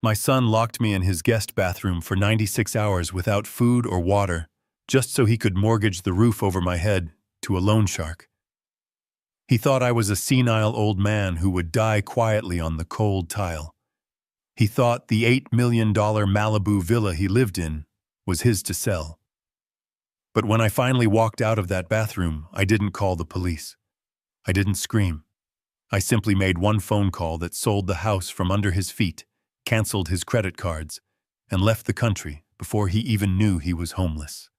My son locked me in his guest bathroom for 96 hours without food or water, just so he could mortgage the roof over my head to a loan shark. He thought I was a senile old man who would die quietly on the cold tile. He thought the $8 million Malibu villa he lived in was his to sell. But when I finally walked out of that bathroom, I didn't call the police. I didn't scream. I simply made one phone call that sold the house from under his feet, canceled his credit cards, and left the country before he even knew he was homeless.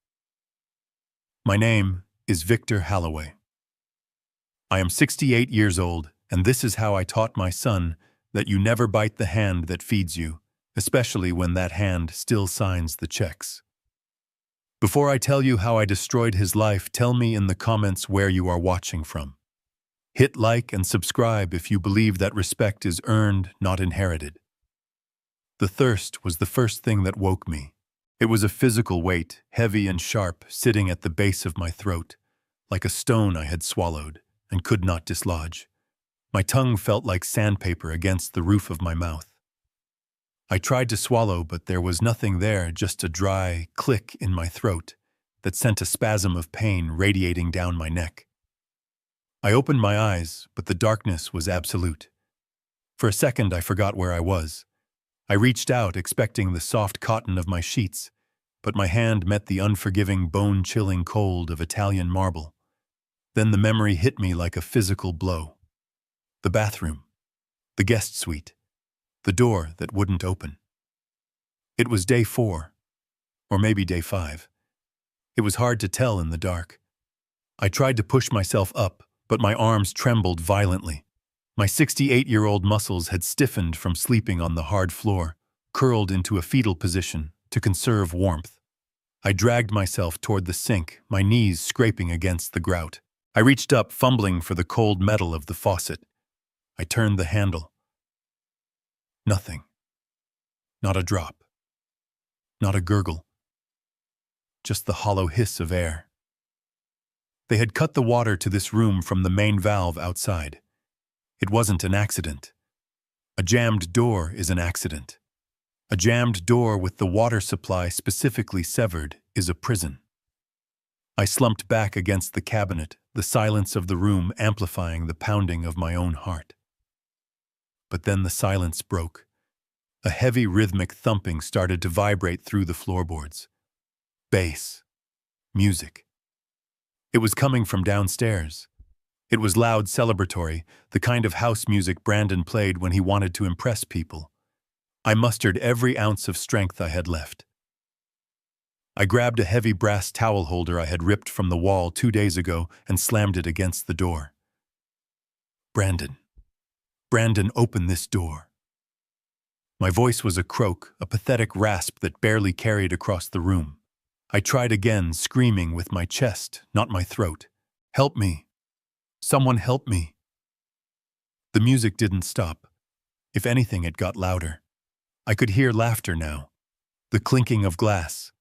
My name is Victor Halloway. I am 68 years old, and this is how I taught my son that you never bite the hand that feeds you, especially when that hand still signs the checks. Before I tell you how I destroyed his life, tell me in the comments where you are watching from. Hit like and subscribe if you believe that respect is earned, not inherited. The thirst was the first thing that woke me. It was a physical weight, heavy and sharp, sitting at the base of my throat, like a stone I had swallowed and could not dislodge. My tongue felt like sandpaper against the roof of my mouth. I tried to swallow, but there was nothing there, just a dry click in my throat that sent a spasm of pain radiating down my neck. I opened my eyes, but the darkness was absolute. For a second, I forgot where I was. I reached out, expecting the soft cotton of my sheets, but my hand met the unforgiving, bone-chilling cold of Italian marble. Then the memory hit me like a physical blow. The bathroom, the guest suite, the door that wouldn't open. It was day 4, or maybe day 5. It was hard to tell in the dark. I tried to push myself up, but my arms trembled violently. My 68-year-old muscles had stiffened from sleeping on the hard floor, curled into a fetal position to conserve warmth. I dragged myself toward the sink, my knees scraping against the grout. I reached up, fumbling for the cold metal of the faucet. I turned the handle. Nothing. Not a drop. Not a gurgle. Just the hollow hiss of air. They had cut the water to this room from the main valve outside. It wasn't an accident. A jammed door is an accident. A jammed door with the water supply specifically severed is a prison. I slumped back against the cabinet, the silence of the room amplifying the pounding of my own heart. But then the silence broke. A heavy rhythmic thumping started to vibrate through the floorboards. Bass. Music. It was coming from downstairs. It was loud, celebratory, the kind of house music Brandon played when he wanted to impress people. I mustered every ounce of strength I had left. I grabbed a heavy brass towel holder I had ripped from the wall 2 days ago and slammed it against the door. Brandon, open this door. My voice was a croak, a pathetic rasp that barely carried across the room. I tried again, screaming with my chest, not my throat. Help me. Someone help me. The music didn't stop. If anything, it got louder. I could hear laughter now. The clinking of glass.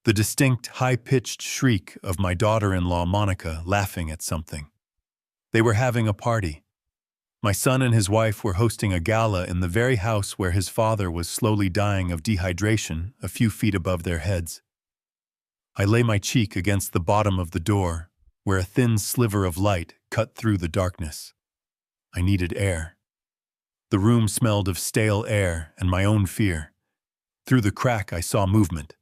The distinct, high-pitched shriek of my daughter-in-law Monica laughing at something. They were having a party. My son and his wife were hosting a gala in the very house where his father was slowly dying of dehydration a few feet above their heads. I lay my cheek against the bottom of the door, where a thin sliver of light cut through the darkness. I needed air. The room smelled of stale air and my own fear. Through the crack I saw movement.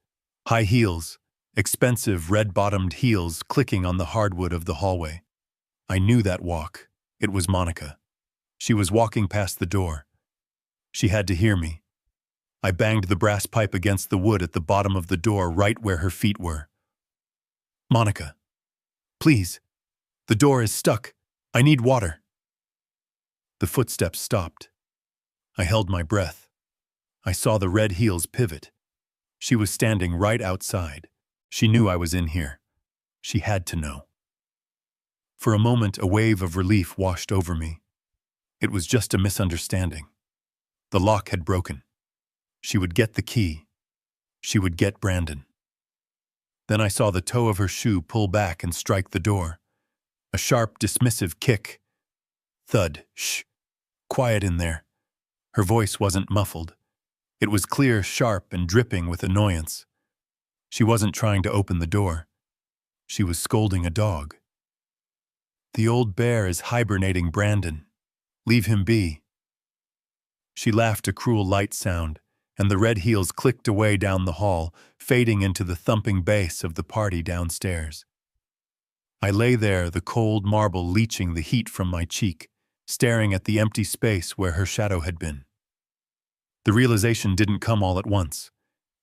High heels, expensive red-bottomed heels clicking on the hardwood of the hallway. I knew that walk. It was Monica. She was walking past the door. She had to hear me. I banged the brass pipe against the wood at the bottom of the door right where her feet were. Monica, please. The door is stuck. I need water. The footsteps stopped. I held my breath. I saw the red heels pivot. She was standing right outside. She knew I was in here. She had to know. For a moment, a wave of relief washed over me. It was just a misunderstanding. The lock had broken. She would get the key. She would get Brandon. Then I saw the toe of her shoe pull back and strike the door. A sharp, dismissive kick. Thud. Shh. Quiet in there. Her voice wasn't muffled. It was clear, sharp, and dripping with annoyance. She wasn't trying to open the door. She was scolding a dog. "The old bear is hibernating, Brandon. Leave him be." She laughed a cruel light sound, and the red heels clicked away down the hall, fading into the thumping bass of the party downstairs. I lay there, the cold marble leaching the heat from my cheek, staring at the empty space where her shadow had been. The realization didn't come all at once.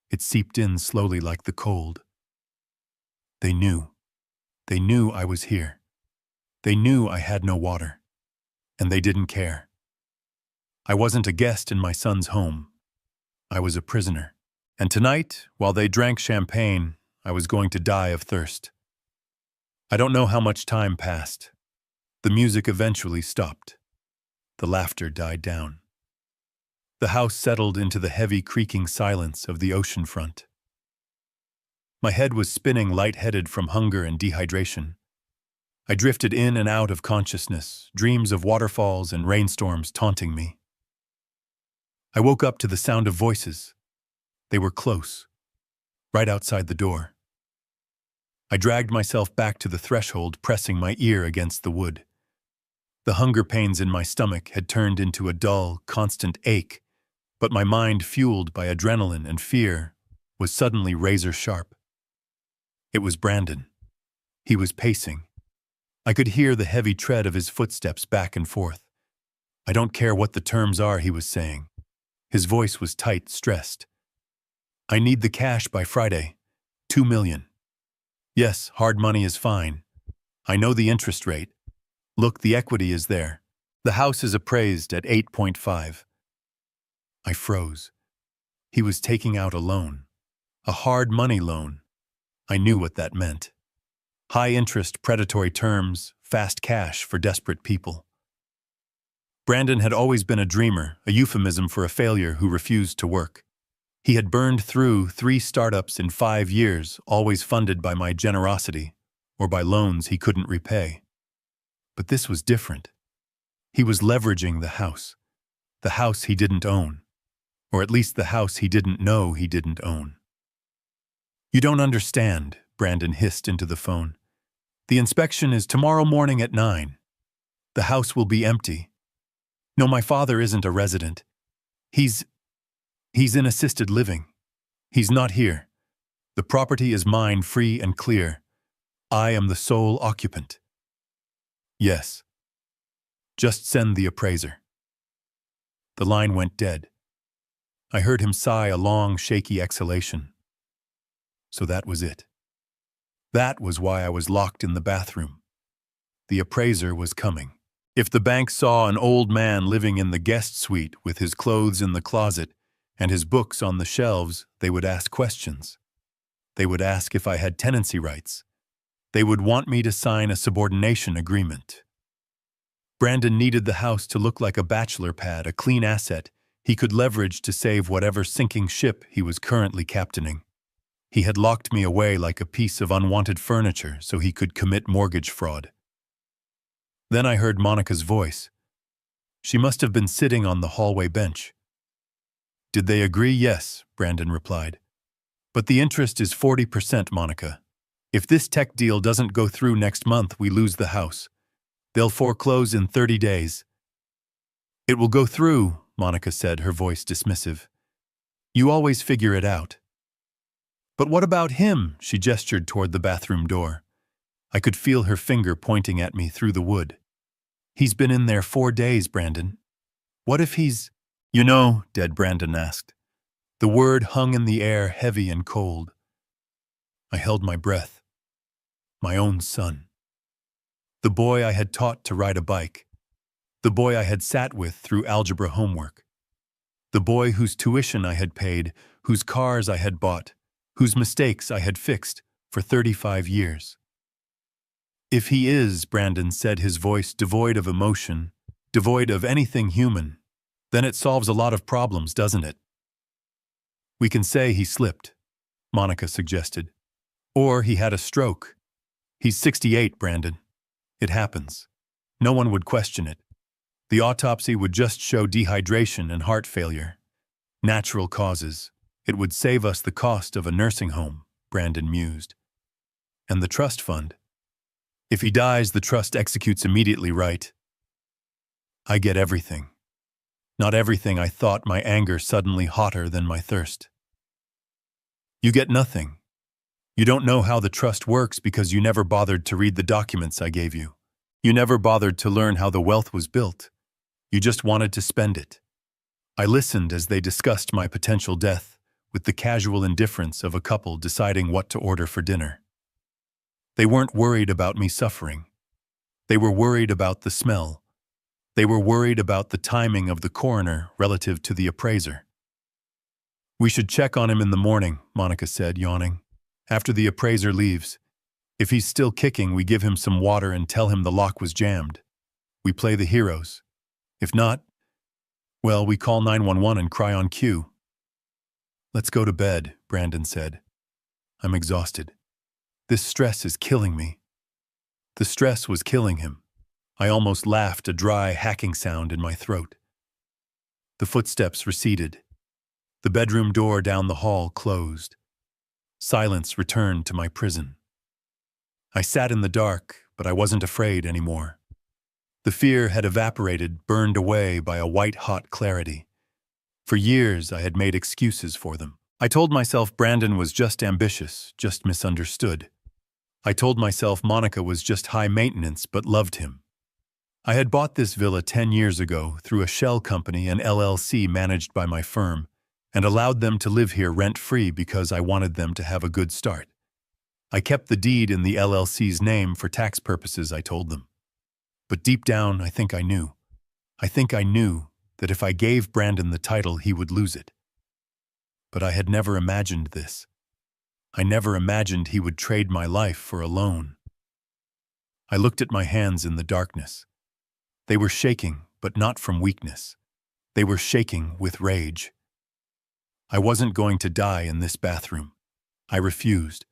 It seeped in slowly like the cold. They knew. They knew I was here. They knew I had no water. And they didn't care. I wasn't a guest in my son's home. I was a prisoner. And tonight, while they drank champagne, I was going to die of thirst. I don't know how much time passed. The music eventually stopped. The laughter died down. The house settled into the heavy creaking silence of the ocean front. My head was spinning lightheaded from hunger and dehydration. I drifted in and out of consciousness, dreams of waterfalls and rainstorms taunting me. I woke up to the sound of voices. They were close, right outside the door. I dragged myself back to the threshold, pressing my ear against the wood. The hunger pains in my stomach had turned into a dull, constant ache, but my mind, fueled by adrenaline and fear, was suddenly razor sharp. It was Brandon. He was pacing. I could hear the heavy tread of his footsteps back and forth. "I don't care what the terms are," he was saying. His voice was tight, stressed. "I need the cash by Friday. 2 million. Yes, hard money is fine. I know the interest rate. Look, the equity is there. The house is appraised at 8.5. I froze. He was taking out a loan. A hard money loan. I knew what that meant. High interest, predatory terms, fast cash for desperate people. Brandon had always been a dreamer, a euphemism for a failure who refused to work. He had burned through 3 startups in 5 years, always funded by my generosity, or by loans he couldn't repay. But this was different. He was leveraging the house he didn't own, or at least the house he didn't know he didn't own. "You don't understand," Brandon hissed into the phone. "The inspection is tomorrow morning at 9. The house will be empty. No, my father isn't a resident. He's in assisted living. He's not here. The property is mine, free and clear. I am the sole occupant." "Yes. Just send the appraiser." The line went dead. I heard him sigh a long, shaky exhalation. So that was it. That was why I was locked in the bathroom. The appraiser was coming. If the bank saw an old man living in the guest suite with his clothes in the closet and his books on the shelves, they would ask questions. They would ask if I had tenancy rights. They would want me to sign a subordination agreement. Brandon needed the house to look like a bachelor pad, a clean asset he could leverage to save whatever sinking ship he was currently captaining. He had locked me away like a piece of unwanted furniture so he could commit mortgage fraud. Then I heard Monica's voice. She must have been sitting on the hallway bench. "Did they agree?" "Yes," Brandon replied. "But the interest is 40%, Monica. If this tech deal doesn't go through next month, we lose the house. They'll foreclose in 30 days. "It will go through," Monica said, her voice dismissive. "You always figure it out." "But what about him?" She gestured toward the bathroom door. I could feel her finger pointing at me through the wood. "He's been in there 4 days, Brandon. What if he's—" "You know," dead Brandon asked. The word hung in the air, heavy and cold. I held my breath. My own son. The boy I had taught to ride a bike. The boy I had sat with through algebra homework. The boy whose tuition I had paid, whose cars I had bought, whose mistakes I had fixed for 35 years. "If he is," Brandon said, his voice devoid of emotion, devoid of anything human, "then it solves a lot of problems, doesn't it?" "We can say he slipped," Monica suggested. "Or he had a stroke. He's 68, Brandon. It happens. No one would question it. The autopsy would just show dehydration and heart failure. Natural causes. It would save us the cost of a nursing home, Brandon mused. And the trust fund. If he dies, the trust executes immediately, right? I get everything. Not everything. I thought, my anger suddenly hotter than my thirst. You get nothing. You don't know how the trust works because you never bothered to read the documents I gave you. You never bothered to learn how the wealth was built. You just wanted to spend it. I listened as they discussed my potential death with the casual indifference of a couple deciding what to order for dinner. They weren't worried about me suffering. They were worried about the smell. They were worried about the timing of the coroner relative to the appraiser. We should check on him in the morning, Monica said, yawning. After the appraiser leaves. If he's still kicking, we give him some water and tell him the lock was jammed. We play the heroes. If not, well, we call 911 and cry on cue. Let's go to bed, Brandon said. I'm exhausted. This stress is killing me. The stress was killing him. I almost laughed, a dry, hacking sound in my throat. The footsteps receded. The bedroom door down the hall closed. Silence returned to my prison. I sat in the dark, but I wasn't afraid anymore. The fear had evaporated, burned away by a white-hot clarity. For years, I had made excuses for them. I told myself Brandon was just ambitious, just misunderstood. I told myself Monica was just high maintenance but loved him. I had bought this villa 10 years ago through a shell company, an LLC managed by my firm, and allowed them to live here rent-free because I wanted them to have a good start. I kept the deed in the LLC's name for tax purposes, I told them. But deep down, I think I knew. I think I knew that if I gave Brandon the title, he would lose it. But I had never imagined this. I never imagined he would trade my life for a loan. I looked at my hands in the darkness. They were shaking, but not from weakness. They were shaking with rage. I wasn't going to die in this bathroom. I refused.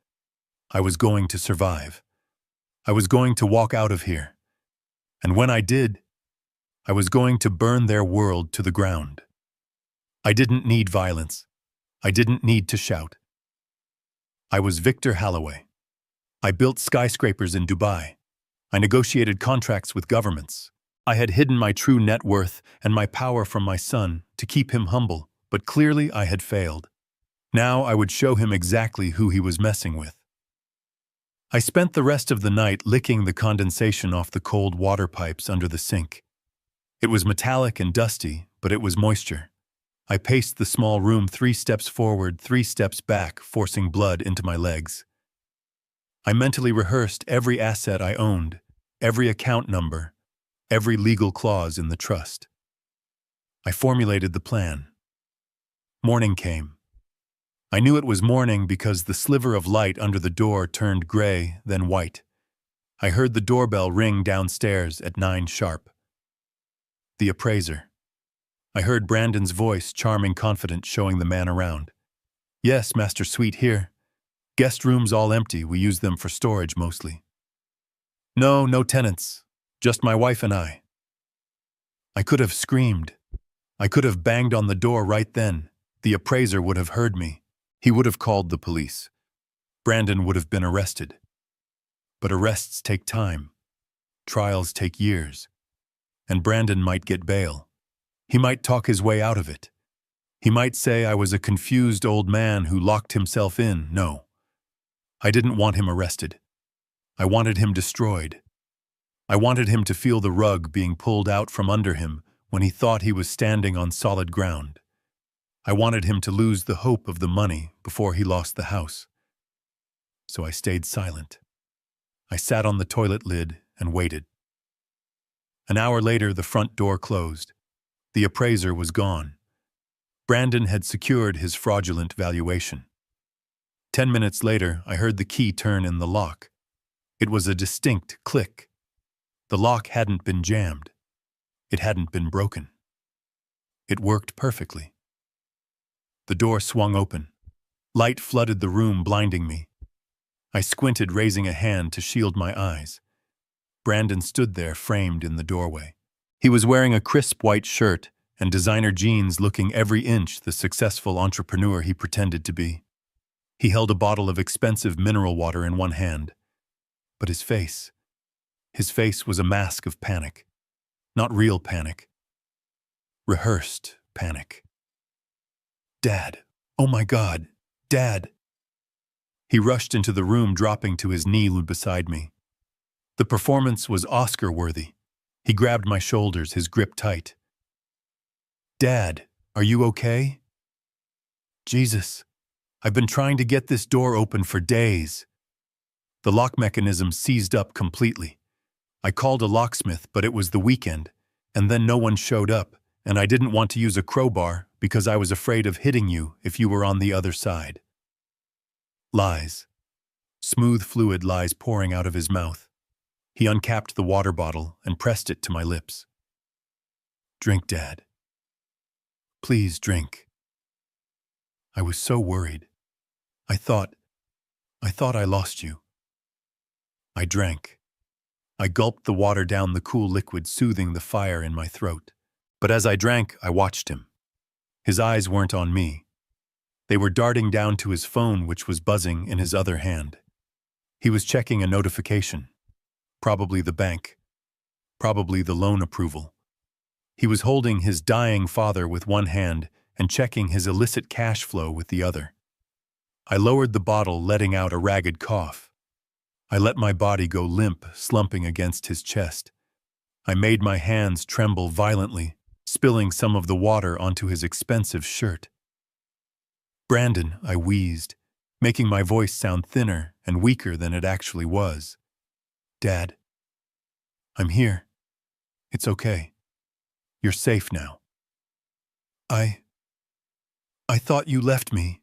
I was going to survive. I was going to walk out of here. And when I did, I was going to burn their world to the ground. I didn't need violence. I didn't need to shout. I was Victor Halloway. I built skyscrapers in Dubai. I negotiated contracts with governments. I had hidden my true net worth and my power from my son to keep him humble, but clearly I had failed. Now I would show him exactly who he was messing with. I spent the rest of the night licking the condensation off the cold water pipes under the sink. It was metallic and dusty, but it was moisture. I paced the small room 3 steps forward, 3 steps back, forcing blood into my legs. I mentally rehearsed every asset I owned, every account number, every legal clause in the trust. I formulated the plan. Morning came. I knew it was morning because the sliver of light under the door turned gray, then white. I heard the doorbell ring downstairs at 9 sharp. The appraiser. I heard Brandon's voice, charming, confident, showing the man around. Yes, Master Sweet, here. Guest rooms all empty. We use them for storage mostly. No tenants. Just my wife and I. I could have screamed. I could have banged on the door right then. The appraiser would have heard me. He would have called the police. Brandon would have been arrested. But arrests take time. Trials take years. And Brandon might get bail. He might talk his way out of it. He might say I was a confused old man who locked himself in. No. I didn't want him arrested. I wanted him destroyed. I wanted him to feel the rug being pulled out from under him when he thought he was standing on solid ground. I wanted him to lose the hope of the money before he lost the house. So I stayed silent. I sat on the toilet lid and waited. An hour later, the front door closed. The appraiser was gone. Brandon had secured his fraudulent valuation. 10 minutes later, I heard the key turn in the lock. It was a distinct click. The lock hadn't been jammed. It hadn't been broken. It worked perfectly. The door swung open. Light flooded the room, blinding me. I squinted, raising a hand to shield my eyes. Brandon stood there, framed in the doorway. He was wearing a crisp white shirt and designer jeans, looking every inch the successful entrepreneur he pretended to be. He held a bottle of expensive mineral water in one hand. But his face was a mask of panic. Not real panic. Rehearsed panic. Dad! Oh my God! Dad! He rushed into the room, dropping to his knee beside me. The performance was Oscar-worthy. He grabbed my shoulders, his grip tight. Dad, are you okay? Jesus, I've been trying to get this door open for days. The lock mechanism seized up completely. I called a locksmith, but it was the weekend, and then no one showed up, and I didn't want to use a crowbar because I was afraid of hitting you if you were on the other side. Lies. Smooth fluid lies pouring out of his mouth. He uncapped the water bottle and pressed it to my lips. Drink, Dad. Please drink. I was so worried. I thought I lost you. I drank. I gulped the water down, the cool liquid soothing the fire in my throat. But as I drank, I watched him. His eyes weren't on me. They were darting down to his phone, which was buzzing in his other hand. He was checking a notification. Probably the bank. Probably the loan approval. He was holding his dying father with one hand and checking his illicit cash flow with the other. I lowered the bottle, letting out a ragged cough. I let my body go limp, slumping against his chest. I made my hands tremble violently, spilling some of the water onto his expensive shirt. Brandon, I wheezed, making my voice sound thinner and weaker than it actually was. Dad, I'm here. It's okay. You're safe now. I thought you left me,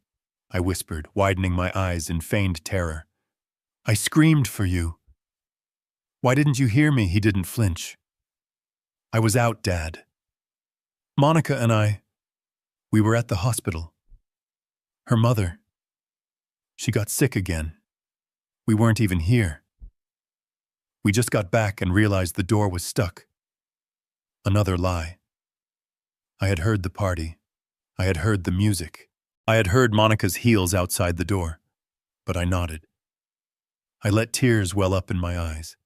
I whispered, widening my eyes in feigned terror. I screamed for you. Why didn't you hear me? He didn't flinch. I was out, Dad. Monica and we were at the hospital. Her mother, she got sick again. We weren't even here. We just got back and realized the door was stuck. Another lie. I had heard the party. I had heard the music. I had heard Monica's heels outside the door. But I nodded. I let tears well up in my eyes.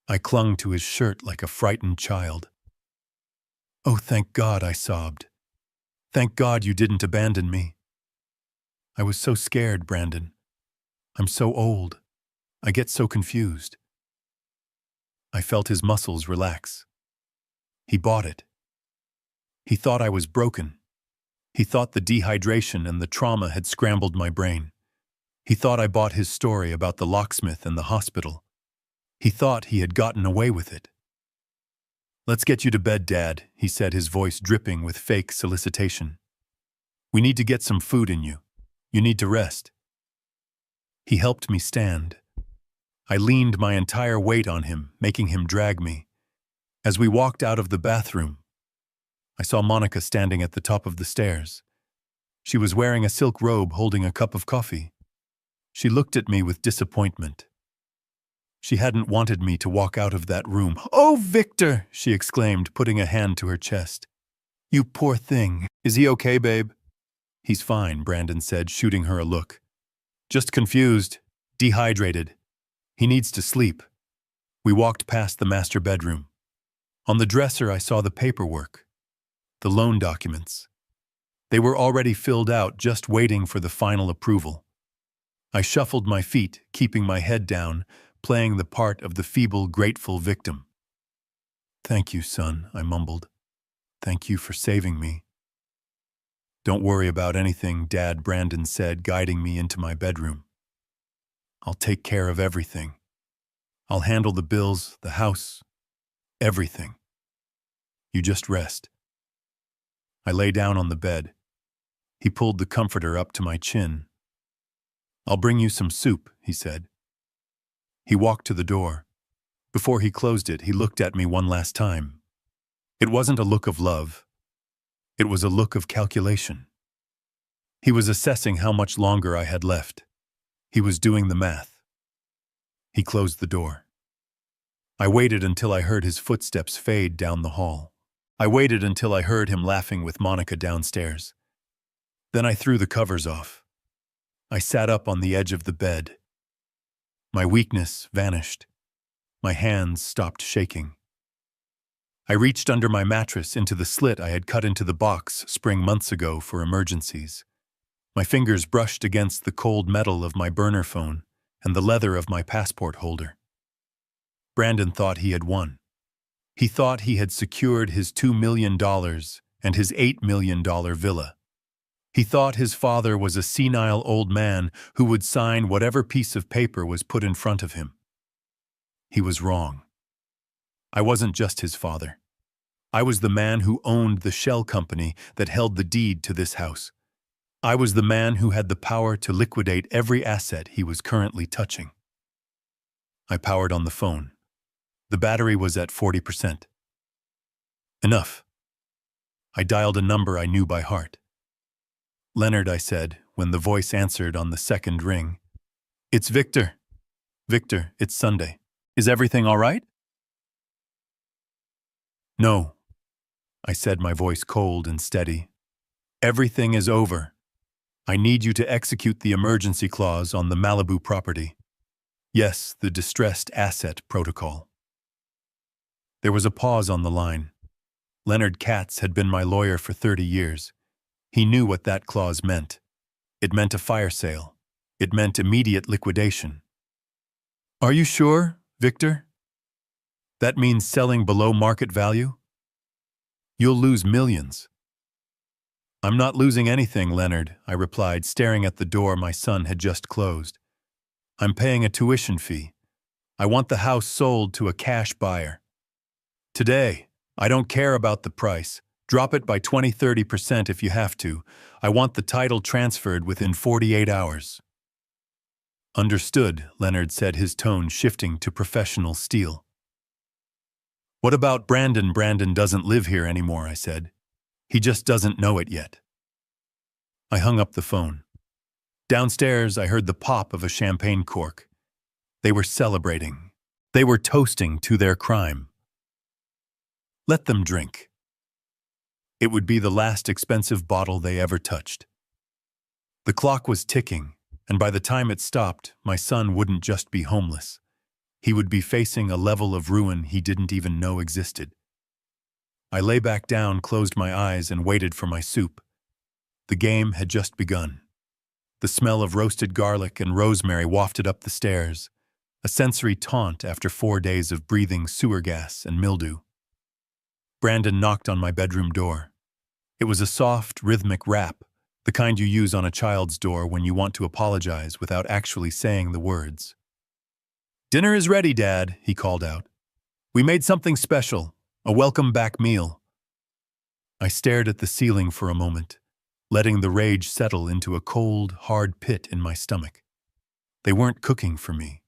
I clung to his shirt like a frightened child. Oh, thank God, I sobbed. Thank God you didn't abandon me. I was so scared, Brandon. I'm so old. I get so confused. I felt his muscles relax. He bought it. He thought I was broken. He thought the dehydration and the trauma had scrambled my brain. He thought I bought his story about the locksmith and the hospital. He thought he had gotten away with it. Let's get you to bed, Dad, he said, his voice dripping with fake solicitation. We need to get some food in you. You need to rest. He helped me stand. I leaned my entire weight on him, making him drag me. As we walked out of the bathroom, I saw Monica standing at the top of the stairs. She was wearing a silk robe, holding a cup of coffee. She looked at me with disappointment. She hadn't wanted me to walk out of that room. "Oh, Victor!" she exclaimed, putting a hand to her chest. "You poor thing. Is he okay, babe?" "He's fine," Brandon said, shooting her a look. "Just confused, dehydrated. He needs to sleep." We walked past the master bedroom. On the dresser, I saw the paperwork, the loan documents. They were already filled out, just waiting for the final approval. I shuffled my feet, keeping my head down, playing the part of the feeble, grateful victim. "Thank you, son," I mumbled. "Thank you for saving me." "Don't worry about anything, Dad," Brandon said, guiding me into my bedroom. "I'll take care of everything. I'll handle the bills, the house, everything. You just rest." I lay down on the bed. He pulled the comforter up to my chin. "I'll bring you some soup," he said. He walked to the door. Before he closed it, he looked at me one last time. It wasn't a look of love. It was a look of calculation. He was assessing how much longer I had left. He was doing the math. He closed the door. I waited until I heard his footsteps fade down the hall. I waited until I heard him laughing with Monica downstairs. Then I threw the covers off. I sat up on the edge of the bed. My weakness vanished. My hands stopped shaking. I reached under my mattress into the slit I had cut into the box spring months ago for emergencies. My fingers brushed against the cold metal of my burner phone and the leather of my passport holder. Brandon thought he had won. He thought he had secured his $2 million and his $8 million villa. He thought his father was a senile old man who would sign whatever piece of paper was put in front of him. He was wrong. I wasn't just his father. I was the man who owned the shell company that held the deed to this house. I was the man who had the power to liquidate every asset he was currently touching. I powered on the phone. The battery was at 40%. Enough. I dialed a number I knew by heart. Leonard, I said, when the voice answered on the second ring. It's Victor. Victor, it's Sunday. Is everything all right? No, I said, my voice cold and steady. Everything is over. I need you to execute the emergency clause on the Malibu property. Yes, the distressed asset protocol. There was a pause on the line. Leonard Katz had been my lawyer for 30 years. He knew what that clause meant. It meant a fire sale. It meant immediate liquidation. Are you sure, Victor? That means selling below market value? You'll lose millions. I'm not losing anything, Leonard, I replied, staring at the door my son had just closed. I'm paying a tuition fee. I want the house sold to a cash buyer. Today, I don't care about the price. Drop it by 20–30% if you have to. I want the title transferred within 48 hours. Understood, Leonard said, his tone shifting to professional steel. What about Brandon? Brandon doesn't live here anymore, I said. He just doesn't know it yet. I hung up the phone. Downstairs, I heard the pop of a champagne cork. They were celebrating. They were toasting to their crime. Let them drink. It would be the last expensive bottle they ever touched. The clock was ticking, and by the time it stopped, my son wouldn't just be homeless. He would be facing a level of ruin he didn't even know existed. I lay back down, closed my eyes, and waited for my soup. The game had just begun. The smell of roasted garlic and rosemary wafted up the stairs, a sensory taunt after 4 days of breathing sewer gas and mildew. Brandon knocked on my bedroom door. It was a soft, rhythmic rap, the kind you use on a child's door when you want to apologize without actually saying the words. Dinner is ready, Dad, he called out. We made something special, a welcome-back meal. I stared at the ceiling for a moment, letting the rage settle into a cold, hard pit in my stomach. They weren't cooking for me.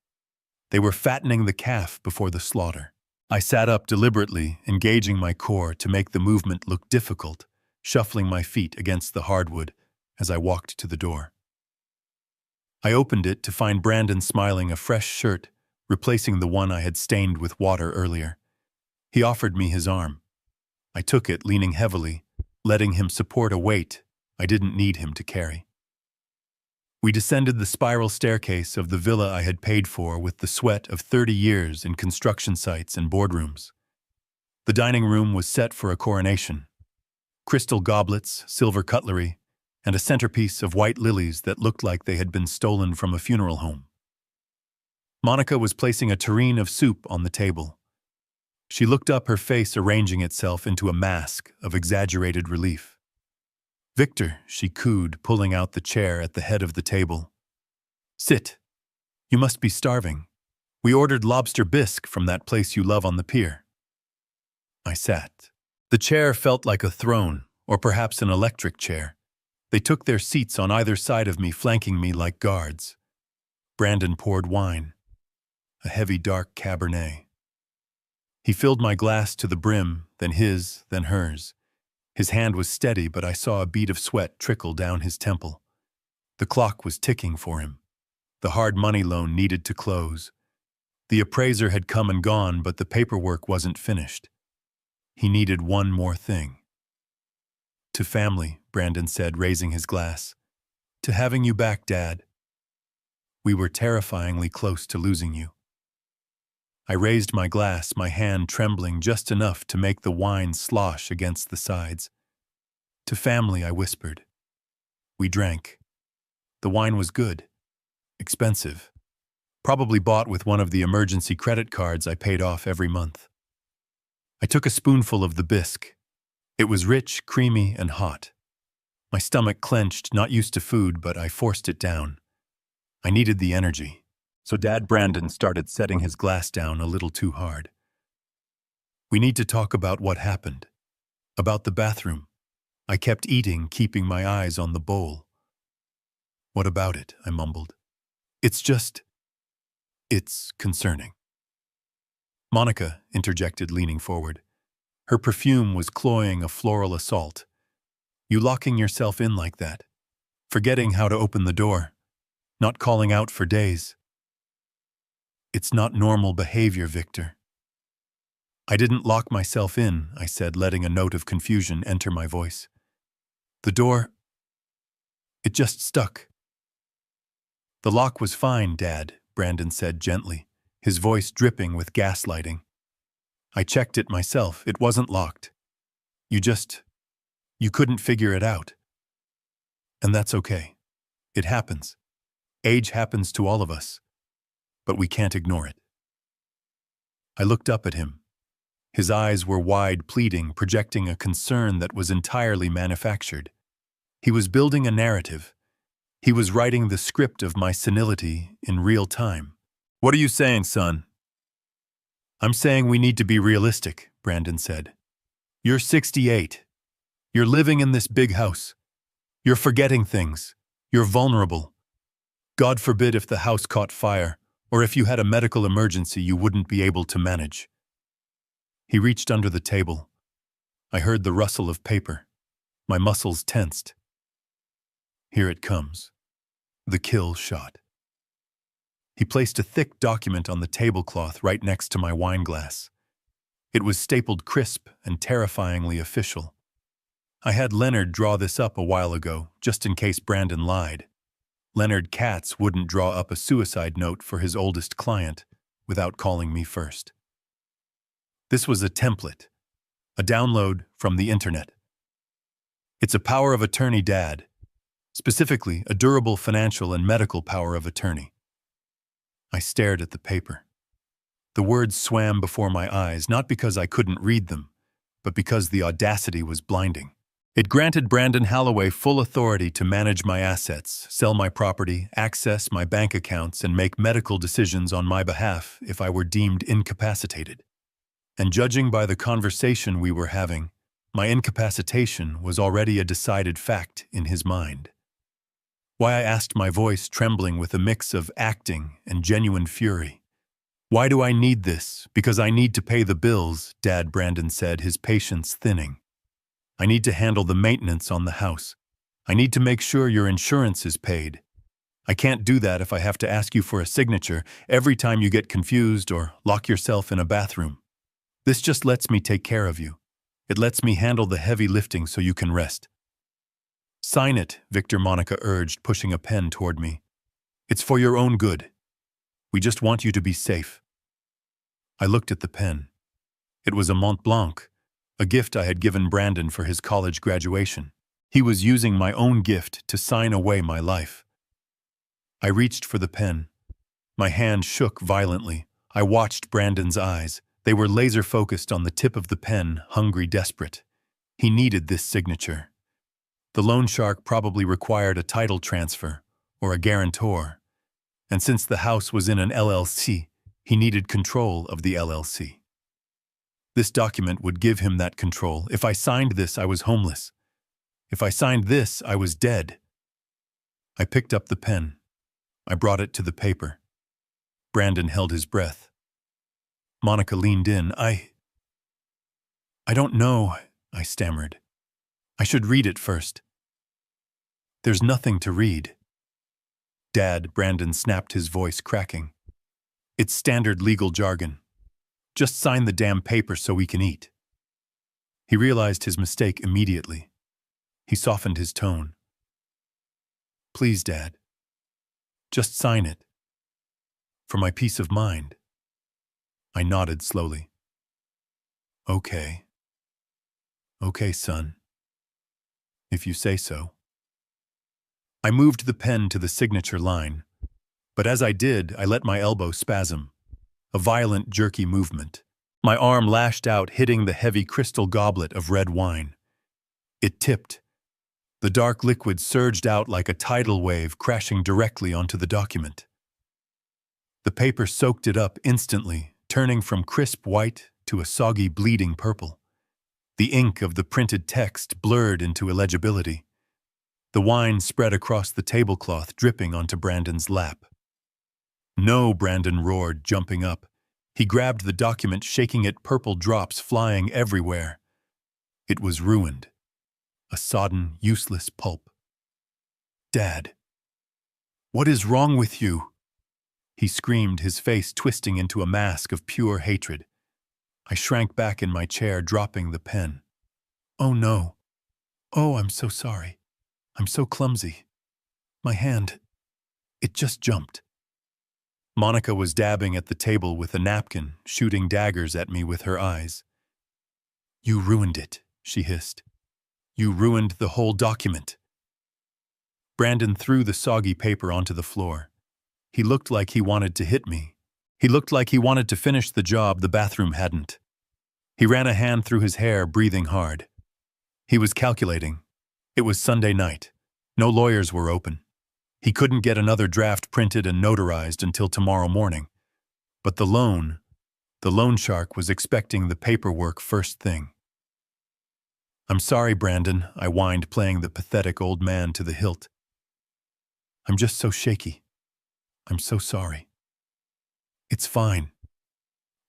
They were fattening the calf before the slaughter. I sat up deliberately, engaging my core to make the movement look difficult, shuffling my feet against the hardwood as I walked to the door. I opened it to find Brandon smiling, a fresh shirt, replacing the one I had stained with water earlier. He offered me his arm. I took it, leaning heavily, letting him support a weight I didn't need him to carry. We descended the spiral staircase of the villa I had paid for with the sweat of 30 years in construction sites and boardrooms. The dining room was set for a coronation. Crystal goblets, silver cutlery, and a centerpiece of white lilies that looked like they had been stolen from a funeral home. Monica was placing a tureen of soup on the table. She looked up, her face arranging itself into a mask of exaggerated relief. Victor, she cooed, pulling out the chair at the head of the table. Sit. You must be starving. We ordered lobster bisque from that place you love on the pier. I sat. The chair felt like a throne, or perhaps an electric chair. They took their seats on either side of me, flanking me like guards. Brandon poured wine, a heavy dark Cabernet. He filled my glass to the brim, then his, then hers. His hand was steady, but I saw a bead of sweat trickle down his temple. The clock was ticking for him. The hard money loan needed to close. The appraiser had come and gone, but the paperwork wasn't finished. He needed one more thing. To family, Brandon said, raising his glass. To having you back, Dad. We were terrifyingly close to losing you. I raised my glass, my hand trembling just enough to make the wine slosh against the sides. To family, I whispered. We drank. The wine was good. Expensive. Probably bought with one of the emergency credit cards I paid off every month. I took a spoonful of the bisque. It was rich, creamy, and hot. My stomach clenched, not used to food, but I forced it down. I needed the energy. So Dad Brandon started setting his glass down a little too hard. We need to talk about what happened. About the bathroom. I kept eating, keeping my eyes on the bowl. What about it? I mumbled. It's concerning. Monica interjected, leaning forward. Her perfume was cloying a floral assault. You locking yourself in like that. Forgetting how to open the door. Not calling out for days. It's not normal behavior, Victor. I didn't lock myself in, I said, letting a note of confusion enter my voice. The door, it just stuck. The lock was fine, Dad, Brandon said gently, his voice dripping with gaslighting. I checked it myself. It wasn't locked. You couldn't figure it out. And that's okay. It happens. Age happens to all of us. But we can't ignore it. I looked up at him. His eyes were wide, pleading, projecting a concern that was entirely manufactured. He was building a narrative. He was writing the script of my senility in real time. What are you saying, son? I'm saying we need to be realistic, Brandon said. You're 68. You're living in this big house. You're forgetting things. You're vulnerable. God forbid if the house caught fire, or if you had a medical emergency you wouldn't be able to manage. He reached under the table. I heard the rustle of paper. My muscles tensed. Here it comes. The kill shot. He placed a thick document on the tablecloth right next to my wine glass. It was stapled crisp and terrifyingly official. I had Leonard draw this up a while ago, just in case Brandon lied. Leonard Katz wouldn't draw up a suicide note for his oldest client without calling me first. This was a template, a download from the internet. It's a power of attorney, Dad. Specifically, a durable financial and medical power of attorney. I stared at the paper. The words swam before my eyes, not because I couldn't read them, but because the audacity was blinding. It granted Brandon Holloway full authority to manage my assets, sell my property, access my bank accounts, and make medical decisions on my behalf if I were deemed incapacitated. And judging by the conversation we were having, my incapacitation was already a decided fact in his mind. Why, I asked, my voice trembling with a mix of acting and genuine fury. Why do I need this? Because I need to pay the bills, Dad Brandon said, his patience thinning. I need to handle the maintenance on the house. I need to make sure your insurance is paid. I can't do that if I have to ask you for a signature every time you get confused or lock yourself in a bathroom. This just lets me take care of you. It lets me handle the heavy lifting so you can rest. Sign it, Victor, Monica urged, pushing a pen toward me. It's for your own good. We just want you to be safe. I looked at the pen. It was a Mont Blanc, a gift I had given Brandon for his college graduation. He was using my own gift to sign away my life. I reached for the pen. My hand shook violently. I watched Brandon's eyes. They were laser-focused on the tip of the pen, hungry, desperate. He needed this signature. The loan shark probably required a title transfer or a guarantor. And since the house was in an LLC, he needed control of the LLC. This document would give him that control. If I signed this, I was homeless. If I signed this, I was dead. I picked up the pen. I brought it to the paper. Brandon held his breath. Monica leaned in. I don't know, I stammered. I should read it first. There's nothing to read. Dad, Brandon snapped, his voice cracking. It's standard legal jargon. Just sign the damn paper so we can eat. He realized his mistake immediately. He softened his tone. "Please, Dad. Just sign it. For my peace of mind." I nodded slowly. "Okay. Okay, son. If you say so." I moved the pen to the signature line, but as I did, I let my elbow spasm. A violent, jerky movement. My arm lashed out, hitting the heavy crystal goblet of red wine. It tipped. The dark liquid surged out like a tidal wave, crashing directly onto the document. The paper soaked it up instantly, turning from crisp white to a soggy, bleeding purple. The ink of the printed text blurred into illegibility. The wine spread across the tablecloth, dripping onto Brandon's lap. "No," Brandon roared, jumping up. He grabbed the document, shaking it, purple drops flying everywhere. It was ruined. A sodden, useless pulp. "Dad, what is wrong with you?" he screamed, his face twisting into a mask of pure hatred. I shrank back in my chair, dropping the pen. "Oh no. Oh, I'm so sorry. I'm so clumsy. My hand, it just jumped." Monica was dabbing at the table with a napkin, shooting daggers at me with her eyes. "You ruined it," she hissed. "You ruined the whole document." Brandon threw the soggy paper onto the floor. He looked like he wanted to hit me. He looked like he wanted to finish the job the bathroom hadn't. He ran a hand through his hair, breathing hard. He was calculating. It was Sunday night. No lawyers were open. He couldn't get another draft printed and notarized until tomorrow morning. But the loan shark was expecting the paperwork first thing. "I'm sorry, Brandon," I whined, playing the pathetic old man to the hilt. "I'm just so shaky. I'm so sorry." "It's fine."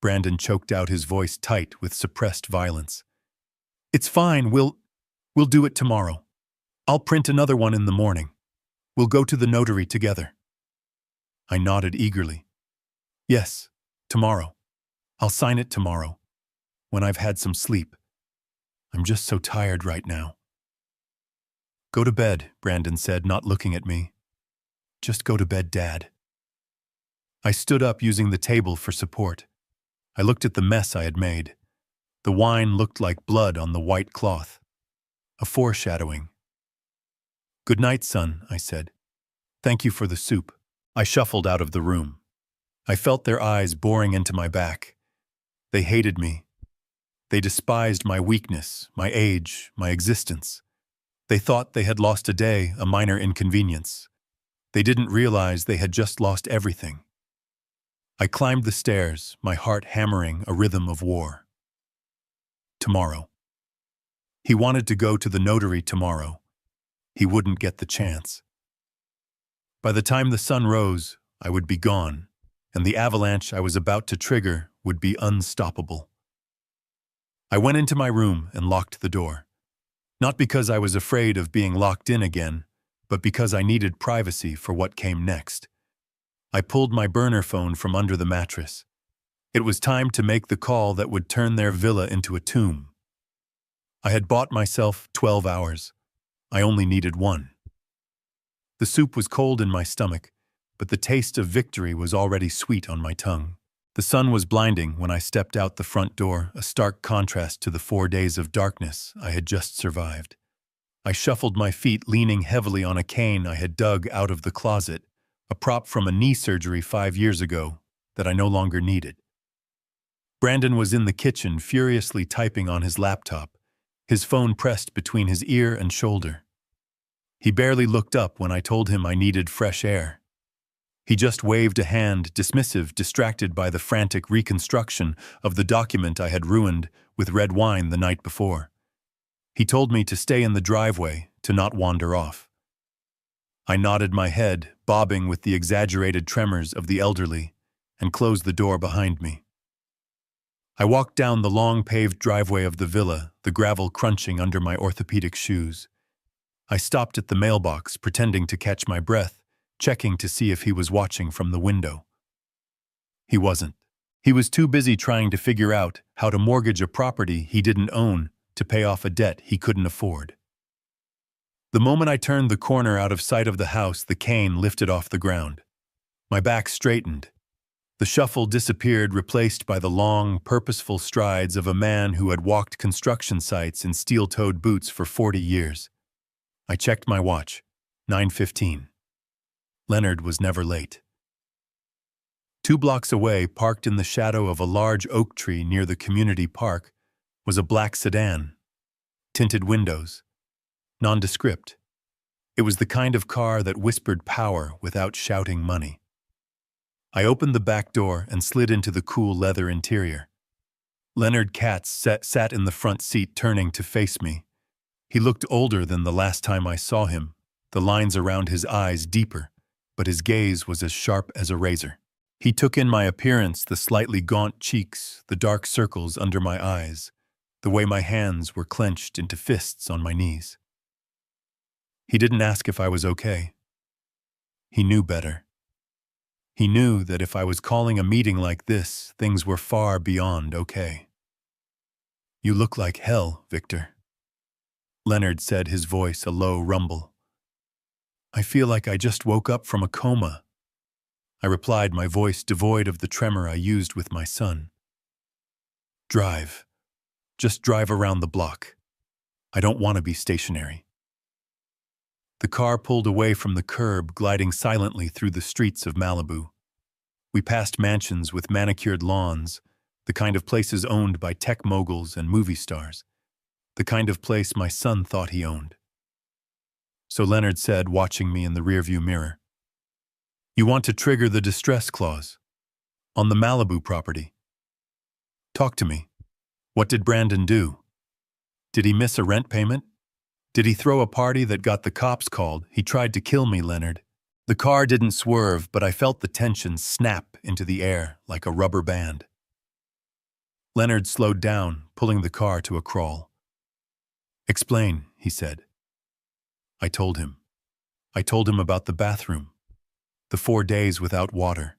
Brandon choked out, his voice tight with suppressed violence. "It's fine. We'll do it tomorrow. I'll print another one in the morning. We'll go to the notary together." I nodded eagerly. "Yes, tomorrow. I'll sign it tomorrow, when I've had some sleep. I'm just so tired right now." "Go to bed," Brandon said, not looking at me. "Just go to bed, Dad." I stood up, using the table for support. I looked at the mess I had made. The wine looked like blood on the white cloth. A foreshadowing. "Good night, son," I said. "Thank you for the soup." I shuffled out of the room. I felt their eyes boring into my back. They hated me. They despised my weakness, my age, my existence. They thought they had lost a day, a minor inconvenience. They didn't realize they had just lost everything. I climbed the stairs, my heart hammering a rhythm of war. Tomorrow. He wanted to go to the notary tomorrow. He wouldn't get the chance. By the time the sun rose, I would be gone, and the avalanche I was about to trigger would be unstoppable. I went into my room and locked the door. Not because I was afraid of being locked in again, but because I needed privacy for what came next. I pulled my burner phone from under the mattress. It was time to make the call that would turn their villa into a tomb. I had bought myself 12 hours. I only needed one. The soup was cold in my stomach, but the taste of victory was already sweet on my tongue. The sun was blinding when I stepped out the front door, a stark contrast to the 4 days of darkness I had just survived. I shuffled my feet, leaning heavily on a cane I had dug out of the closet, a prop from a knee surgery 5 years ago that I no longer needed. Brandon was in the kitchen, furiously typing on his laptop, his phone pressed between his ear and shoulder. He barely looked up when I told him I needed fresh air. He just waved a hand, dismissive, distracted by the frantic reconstruction of the document I had ruined with red wine the night before. He told me to stay in the driveway, to not wander off. I nodded my head, bobbing with the exaggerated tremors of the elderly, and closed the door behind me. I walked down the long paved driveway of the villa, the gravel crunching under my orthopedic shoes. I stopped at the mailbox, pretending to catch my breath, checking to see if he was watching from the window. He wasn't. He was too busy trying to figure out how to mortgage a property he didn't own to pay off a debt he couldn't afford. The moment I turned the corner out of sight of the house, the cane lifted off the ground. My back straightened. The shuffle disappeared, replaced by the long, purposeful strides of a man who had walked construction sites in steel-toed boots for 40 years. I checked my watch. 9:15. Leonard was never late. 2 blocks away, parked in the shadow of a large oak tree near the community park, was a black sedan. Tinted windows. Nondescript. It was the kind of car that whispered power without shouting money. I opened the back door and slid into the cool leather interior. Leonard Katz sat in the front seat, turning to face me. He looked older than the last time I saw him, the lines around his eyes deeper, but his gaze was as sharp as a razor. He took in my appearance, the slightly gaunt cheeks, the dark circles under my eyes, the way my hands were clenched into fists on my knees. He didn't ask if I was okay. He knew better. He knew that if I was calling a meeting like this, things were far beyond okay. "You look like hell, Victor," Leonard said, his voice a low rumble. "I feel like I just woke up from a coma," I replied, my voice devoid of the tremor I used with my son. "Drive. Just drive around the block. I don't want to be stationary." The car pulled away from the curb, gliding silently through the streets of Malibu. We passed mansions with manicured lawns, the kind of places owned by tech moguls and movie stars, the kind of place my son thought he owned. So Leonard said, watching me in the rearview mirror, "You want to trigger the distress clause on the Malibu property. Talk to me. What did Brandon do? Did he miss a rent payment? Did he throw a party that got the cops called? He tried to kill me, Leonard." The car didn't swerve, but I felt the tension snap into the air like a rubber band. Leonard slowed down, pulling the car to a crawl. "Explain," he said. I told him. I told him about the bathroom, the 4 days without water,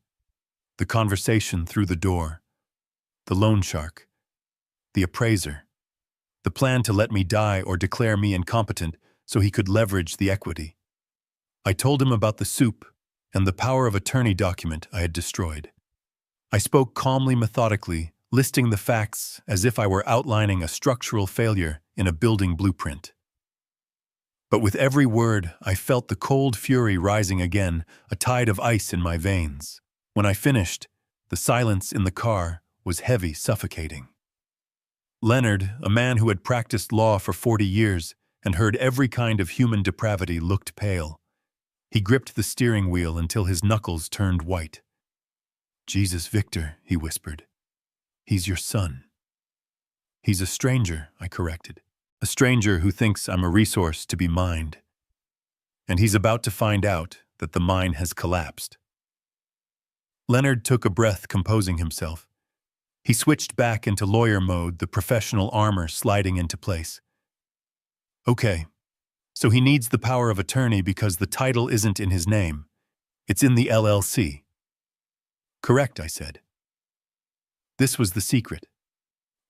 the conversation through the door, the loan shark, the appraiser, the plan to let me die or declare me incompetent so he could leverage the equity. I told him about the soup and the power of attorney document I had destroyed. I spoke calmly, methodically, listing the facts as if I were outlining a structural failure in a building blueprint. But with every word, I felt the cold fury rising again, a tide of ice in my veins. When I finished, the silence in the car was heavy, suffocating. Leonard, a man who had practiced law for 40 years and heard every kind of human depravity, looked pale. He gripped the steering wheel until his knuckles turned white. "Jesus, Victor," he whispered. "He's your son." "He's a stranger," I corrected. "A stranger who thinks I'm a resource to be mined. And he's about to find out that the mine has collapsed." Leonard took a breath, composing himself. He switched back into lawyer mode, the professional armor sliding into place. "Okay, so he needs the power of attorney because the title isn't in his name. It's in the LLC." "Correct," I said. This was the secret.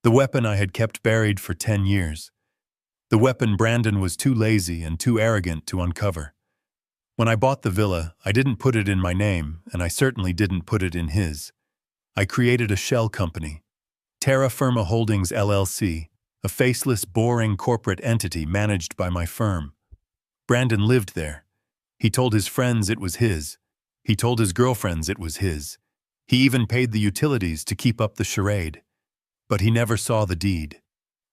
The weapon I had kept buried for 10 years. The weapon Brandon was too lazy and too arrogant to uncover. When I bought the villa, I didn't put it in my name, and I certainly didn't put it in his. I created a shell company, Terra Firma Holdings LLC, a faceless, boring corporate entity managed by my firm. Brandon lived there. He told his friends it was his. He told his girlfriends it was his. He even paid the utilities to keep up the charade. But he never saw the deed.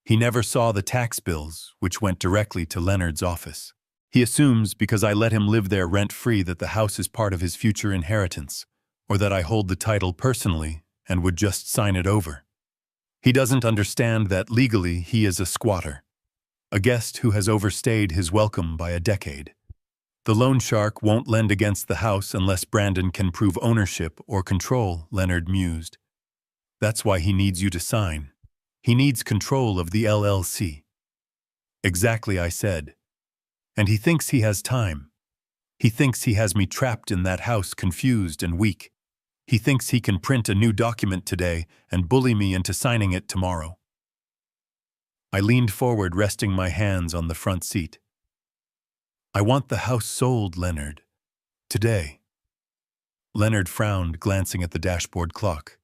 He never saw the tax bills, which went directly to Leonard's office. He assumes because I let him live there rent-free that the house is part of his future inheritance, or that I hold the title personally and would just sign it over. He doesn't understand that legally he is a squatter, a guest who has overstayed his welcome by a decade. The loan shark won't lend against the house unless Brandon can prove ownership or control, Leonard mused. That's why he needs you to sign. He needs control of the LLC. Exactly, I said. And he thinks he has time. He thinks he has me trapped in that house, confused and weak. He thinks he can print a new document today and bully me into signing it tomorrow. I leaned forward, resting my hands on the front seat. I want the house sold, Leonard. Today. Leonard frowned, glancing at the dashboard clock.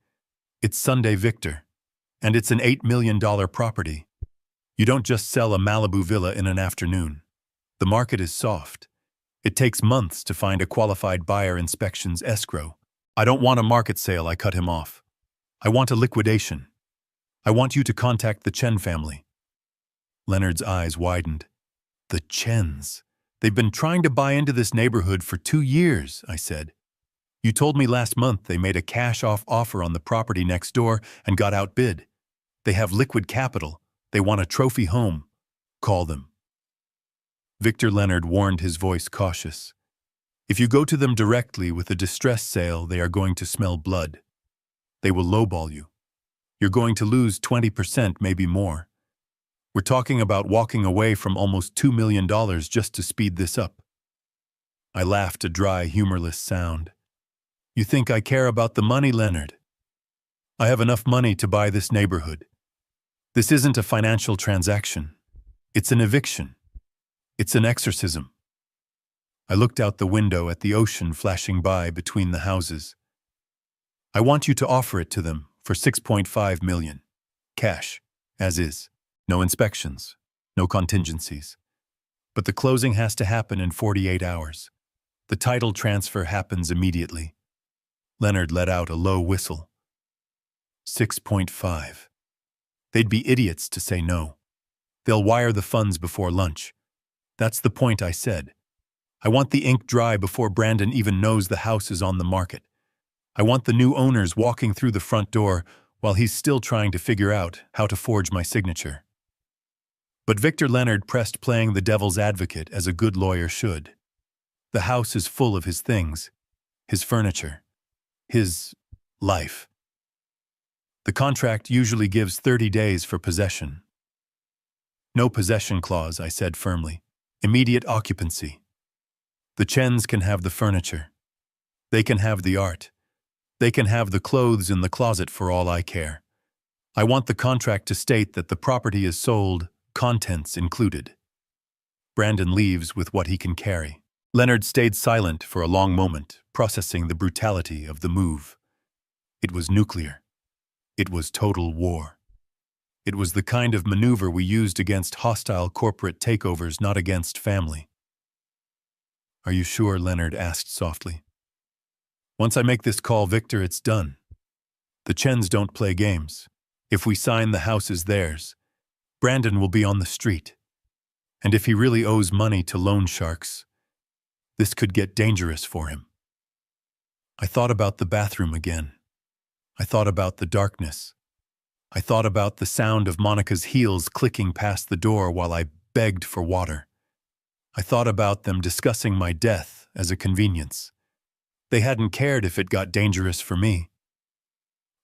It's Sunday, Victor, and it's an $8 million property. You don't just sell a Malibu villa in an afternoon. The market is soft. It takes months to find a qualified buyer, inspections, escrow. I don't want a market sale, I cut him off. I want a liquidation. I want you to contact the Chen family. Leonard's eyes widened. The Chens. They've been trying to buy into this neighborhood for 2 years, I said. You told me last month they made a cash-off offer on the property next door and got outbid. They have liquid capital. They want a trophy home. Call them. Victor Leonard warned, his voice cautious. If you go to them directly with a distress sale, they are going to smell blood. They will lowball you. You're going to lose 20%, maybe more. We're talking about walking away from almost $2 million just to speed this up. I laughed, a dry, humorless sound. You think I care about the money, Leonard? I have enough money to buy this neighborhood. This isn't a financial transaction. It's an eviction. It's an exorcism. I looked out the window at the ocean flashing by between the houses. I want you to offer it to them for $6.5 million. Cash, as is. No inspections, no contingencies. But the closing has to happen in 48 hours. The title transfer happens immediately. Leonard let out a low whistle. 6.5. They'd be idiots to say no. They'll wire the funds before lunch. That's the point, I said. I want the ink dry before Brandon even knows the house is on the market. I want the new owners walking through the front door while he's still trying to figure out how to forge my signature. But Victor Leonard pressed, playing the devil's advocate as a good lawyer should. The house is full of his things, his furniture, his life. The contract usually gives 30 days for possession. No possession clause, I said firmly. Immediate occupancy. The Chens can have the furniture. They can have the art. They can have the clothes in the closet for all I care. I want the contract to state that the property is sold, contents included. Brandon leaves with what he can carry. Leonard stayed silent for a long moment, processing the brutality of the move. It was nuclear. It was total war. It was the kind of maneuver we used against hostile corporate takeovers, not against family. Are you sure? Leonard asked softly. Once I make this call, Victor, it's done. The Chens don't play games. If we sign, the house is theirs. Brandon will be on the street. And if he really owes money to loan sharks, this could get dangerous for him. I thought about the bathroom again. I thought about the darkness. I thought about the sound of Monica's heels clicking past the door while I begged for water. I thought about them discussing my death as a convenience. They hadn't cared if it got dangerous for me.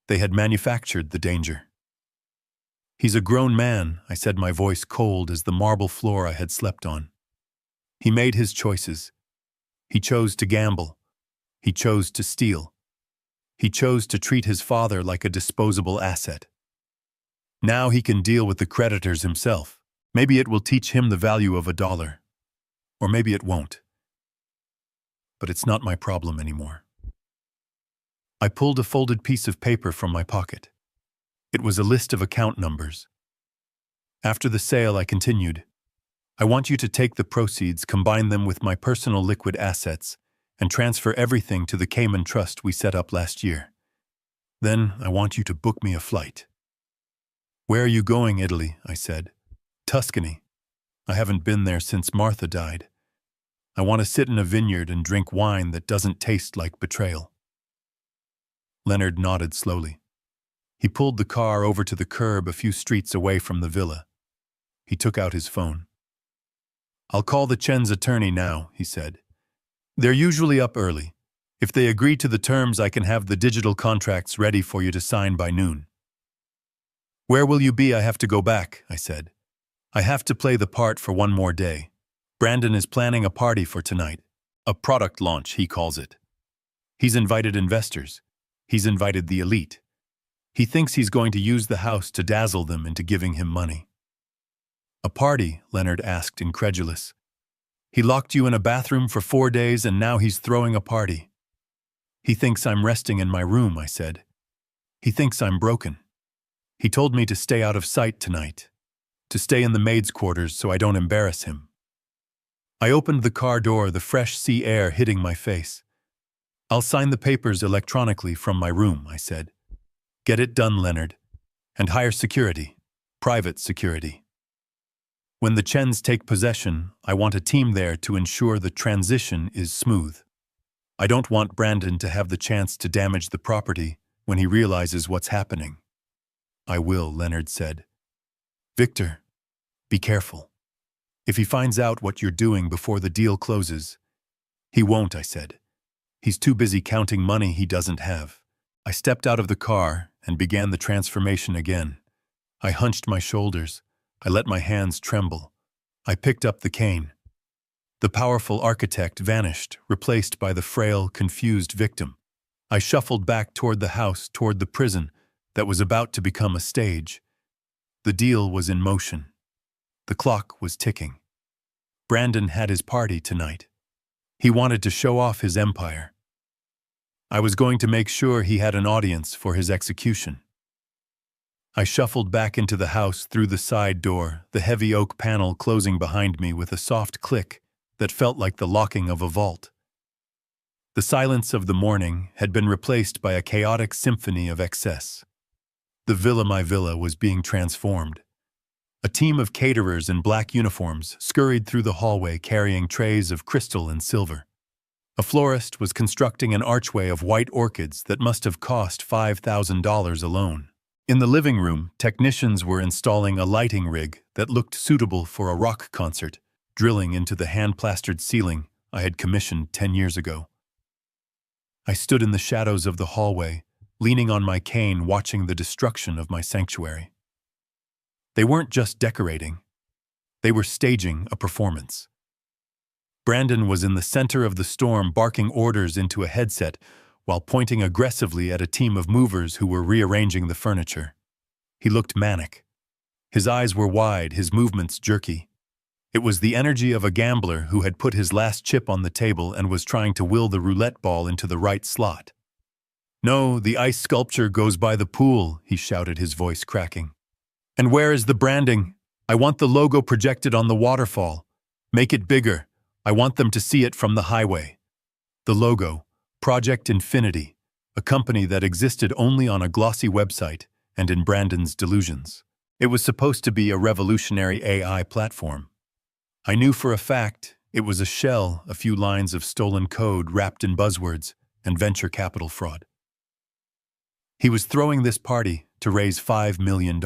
They had manufactured the danger. He's a grown man, I said, my voice cold as the marble floor I had slept on. He made his choices. He chose to gamble. He chose to steal. He chose to treat his father like a disposable asset. Now he can deal with the creditors himself. Maybe it will teach him the value of $1. Or maybe it won't. But it's not my problem anymore. I pulled a folded piece of paper from my pocket. It was a list of account numbers. After the sale, I continued, I want you to take the proceeds, combine them with my personal liquid assets, and transfer everything to the Cayman Trust we set up last year. Then I want you to book me a flight. Where are you going? Italy, I said. Tuscany. I haven't been there since Martha died. I want to sit in a vineyard and drink wine that doesn't taste like betrayal. Leonard nodded slowly. He pulled the car over to the curb a few streets away from the villa. He took out his phone. I'll call the Chen's attorney now, he said. They're usually up early. If they agree to the terms, I can have the digital contracts ready for you to sign by noon. Where will you be? I have to go back, I said. I have to play the part for one more day. Brandon is planning a party for tonight. A product launch, he calls it. He's invited investors. He's invited the elite. He thinks he's going to use the house to dazzle them into giving him money. A party? Leonard asked, incredulous. He locked you in a bathroom for 4 days and now he's throwing a party. He thinks I'm resting in my room, I said. He thinks I'm broken. He told me to stay out of sight tonight, to stay in the maid's quarters so I don't embarrass him. I opened the car door, the fresh sea air hitting my face. I'll sign the papers electronically from my room, I said. Get it done, Leonard. And hire security, private security. When the Chens take possession, I want a team there to ensure the transition is smooth. I don't want Brandon to have the chance to damage the property when he realizes what's happening. I will, Leonard said. Victor, be careful. If he finds out what you're doing before the deal closes. He won't, I said. He's too busy counting money he doesn't have. I stepped out of the car and began the transformation again. I hunched my shoulders. I let my hands tremble. I picked up the cane. The powerful architect vanished, replaced by the frail, confused victim. I shuffled back toward the house, toward the prison that was about to become a stage. The deal was in motion. The clock was ticking. Brandon had his party tonight. He wanted to show off his empire. I was going to make sure he had an audience for his execution. I shuffled back into the house through the side door, the heavy oak panel closing behind me with a soft click that felt like the locking of a vault. The silence of the morning had been replaced by a chaotic symphony of excess. The Villa My Villa was being transformed. A team of caterers in black uniforms scurried through the hallway carrying trays of crystal and silver. A florist was constructing an archway of white orchids that must have cost $5,000 alone. In the living room, technicians were installing a lighting rig that looked suitable for a rock concert, drilling into the hand-plastered ceiling I had commissioned 10 years ago. I stood in the shadows of the hallway, leaning on my cane, watching the destruction of my sanctuary. They weren't just decorating. They were staging a performance. Brandon was in the center of the storm, barking orders into a headset while pointing aggressively at a team of movers who were rearranging the furniture. He looked manic. His eyes were wide, his movements jerky. It was the energy of a gambler who had put his last chip on the table and was trying to will the roulette ball into the right slot. No, the ice sculpture goes by the pool, he shouted, his voice cracking. And where is the branding? I want the logo projected on the waterfall. Make it bigger. I want them to see it from the highway. The logo, Project Infinity, a company that existed only on a glossy website and in Brandon's delusions. It was supposed to be a revolutionary AI platform. I knew for a fact it was a shell, a few lines of stolen code wrapped in buzzwords and venture capital fraud. He was throwing this party to raise $5 million.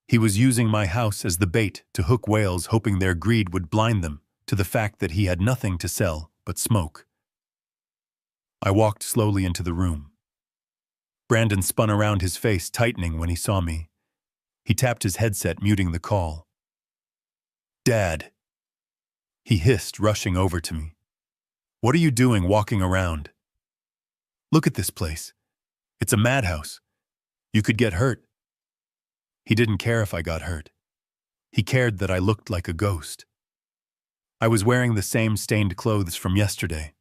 He was using my house as the bait to hook whales, hoping their greed would blind them to the fact that he had nothing to sell but smoke. I walked slowly into the room. Brandon spun around, his face tightening when he saw me. He tapped his headset, muting the call. Dad, he hissed, rushing over to me. What are you doing walking around? Look at this place. It's a madhouse. You could get hurt. He didn't care if I got hurt. He cared that I looked like a ghost. I was wearing the same stained clothes from yesterday.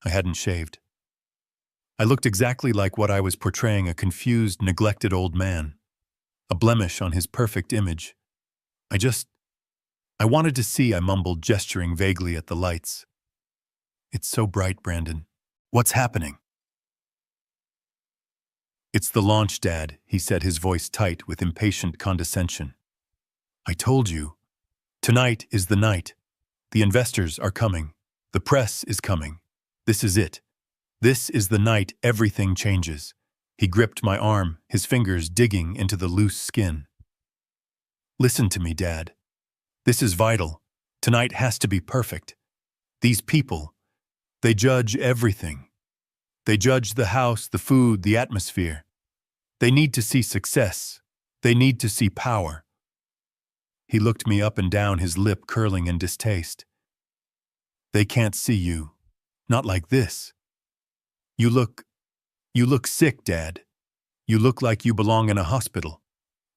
I hadn't shaved. I looked exactly like what I was portraying, a confused, neglected old man. A blemish on his perfect image. I wanted to see, I mumbled, gesturing vaguely at the lights. It's so bright, Brandon. What's happening? It's the launch, Dad, he said, his voice tight with impatient condescension. I told you. Tonight is the night. The investors are coming. The press is coming. This is it. This is the night everything changes. He gripped my arm, his fingers digging into the loose skin. Listen to me, Dad. This is vital. Tonight has to be perfect. These people, they judge everything. They judge the house, the food, the atmosphere. They need to see success. They need to see power. He looked me up and down, his lip curling in distaste. They can't see you. Not like this. You look sick, Dad. You look like you belong in a hospital.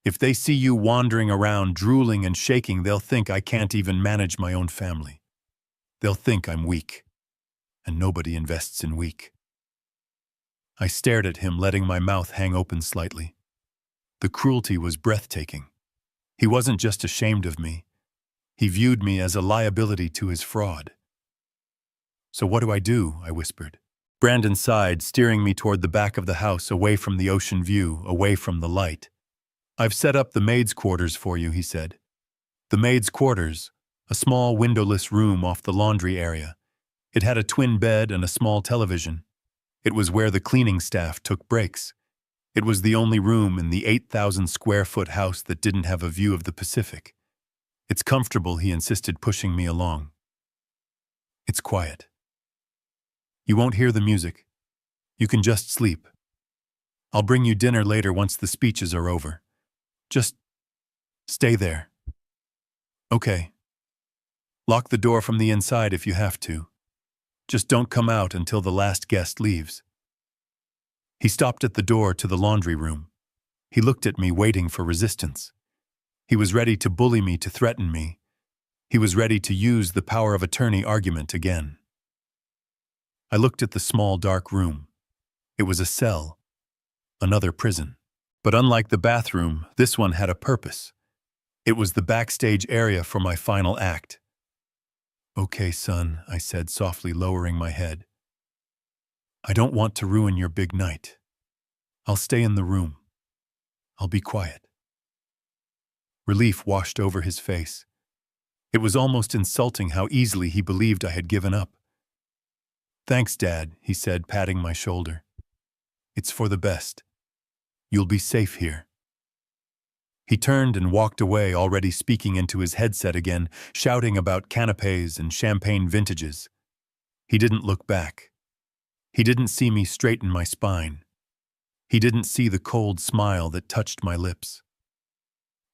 If they see you wandering around, drooling and shaking, they'll think I can't even manage my own family. They'll think I'm weak, and nobody invests in weak. I stared at him, letting my mouth hang open slightly. The cruelty was breathtaking. He wasn't just ashamed of me. He viewed me as a liability to his fraud. "So what do I do?" I whispered. Brandon sighed, steering me toward the back of the house, away from the ocean view, away from the light. "I've set up the maid's quarters for you," he said. The maid's quarters, a small windowless room off the laundry area. It had a twin bed and a small television. It was where the cleaning staff took breaks. It was the only room in the 8,000-square-foot house that didn't have a view of the Pacific. "It's comfortable," he insisted, pushing me along. "It's quiet. You won't hear the music. You can just sleep. I'll bring you dinner later once the speeches are over. Just stay there." "Okay. Lock the door from the inside if you have to. Just don't come out until the last guest leaves." He stopped at the door to the laundry room. He looked at me, waiting for resistance. He was ready to bully me, to threaten me. He was ready to use the power of attorney argument again. I looked at the small, dark room. It was a cell, another prison. But unlike the bathroom, this one had a purpose. It was the backstage area for my final act. "Okay, son," I said, softly, lowering my head. "I don't want to ruin your big night. I'll stay in the room. I'll be quiet." Relief washed over his face. It was almost insulting how easily he believed I had given up. "Thanks, Dad," he said, patting my shoulder. "It's for the best. You'll be safe here." He turned and walked away, already speaking into his headset again, shouting about canapes and champagne vintages. He didn't look back. He didn't see me straighten my spine. He didn't see the cold smile that touched my lips.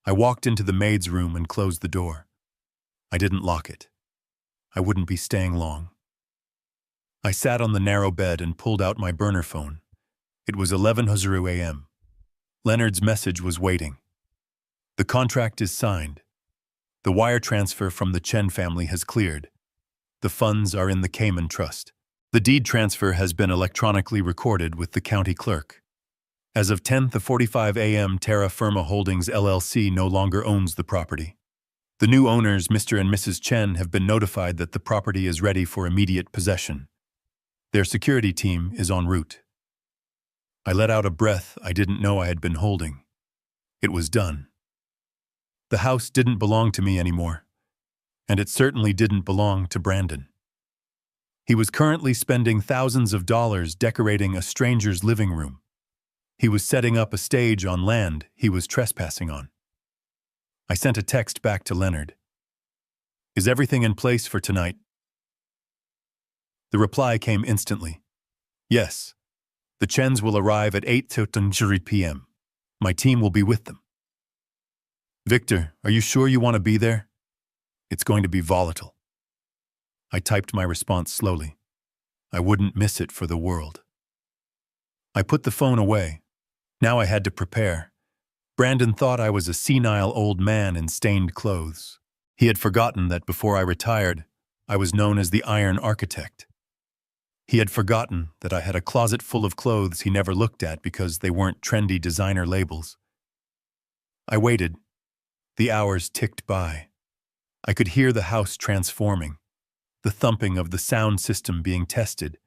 I walked into the maid's room and closed the door. I didn't lock it. I wouldn't be staying long. I sat on the narrow bed and pulled out my burner phone. It was 11:00 a.m. Leonard's message was waiting. "The contract is signed. The wire transfer from the Chen family has cleared. The funds are in the Cayman Trust. The deed transfer has been electronically recorded with the county clerk. As of 10:45 a.m., Terra Firma Holdings LLC no longer owns the property. The new owners, Mr. and Mrs. Chen, have been notified that the property is ready for immediate possession. Their security team is en route." I let out a breath I didn't know I had been holding. It was done. The house didn't belong to me anymore, and it certainly didn't belong to Brandon. He was currently spending thousands of dollars decorating a stranger's living room. He was setting up a stage on land he was trespassing on. I sent a text back to Leonard. "Is everything in place for tonight?" The reply came instantly. "Yes. The Chens will arrive at 8:30 p.m. My team will be with them." "Victor, are you sure you want to be there? It's going to be volatile." I typed my response slowly. I wouldn't miss it for the world. I put the phone away. Now I had to prepare. Brandon thought I was a senile old man in stained clothes. He had forgotten that before I retired, I was known as the Iron Architect. He had forgotten that I had a closet full of clothes he never looked at because they weren't trendy designer labels. I waited. The hours ticked by. I could hear the house transforming, the thumping of the sound system being tested,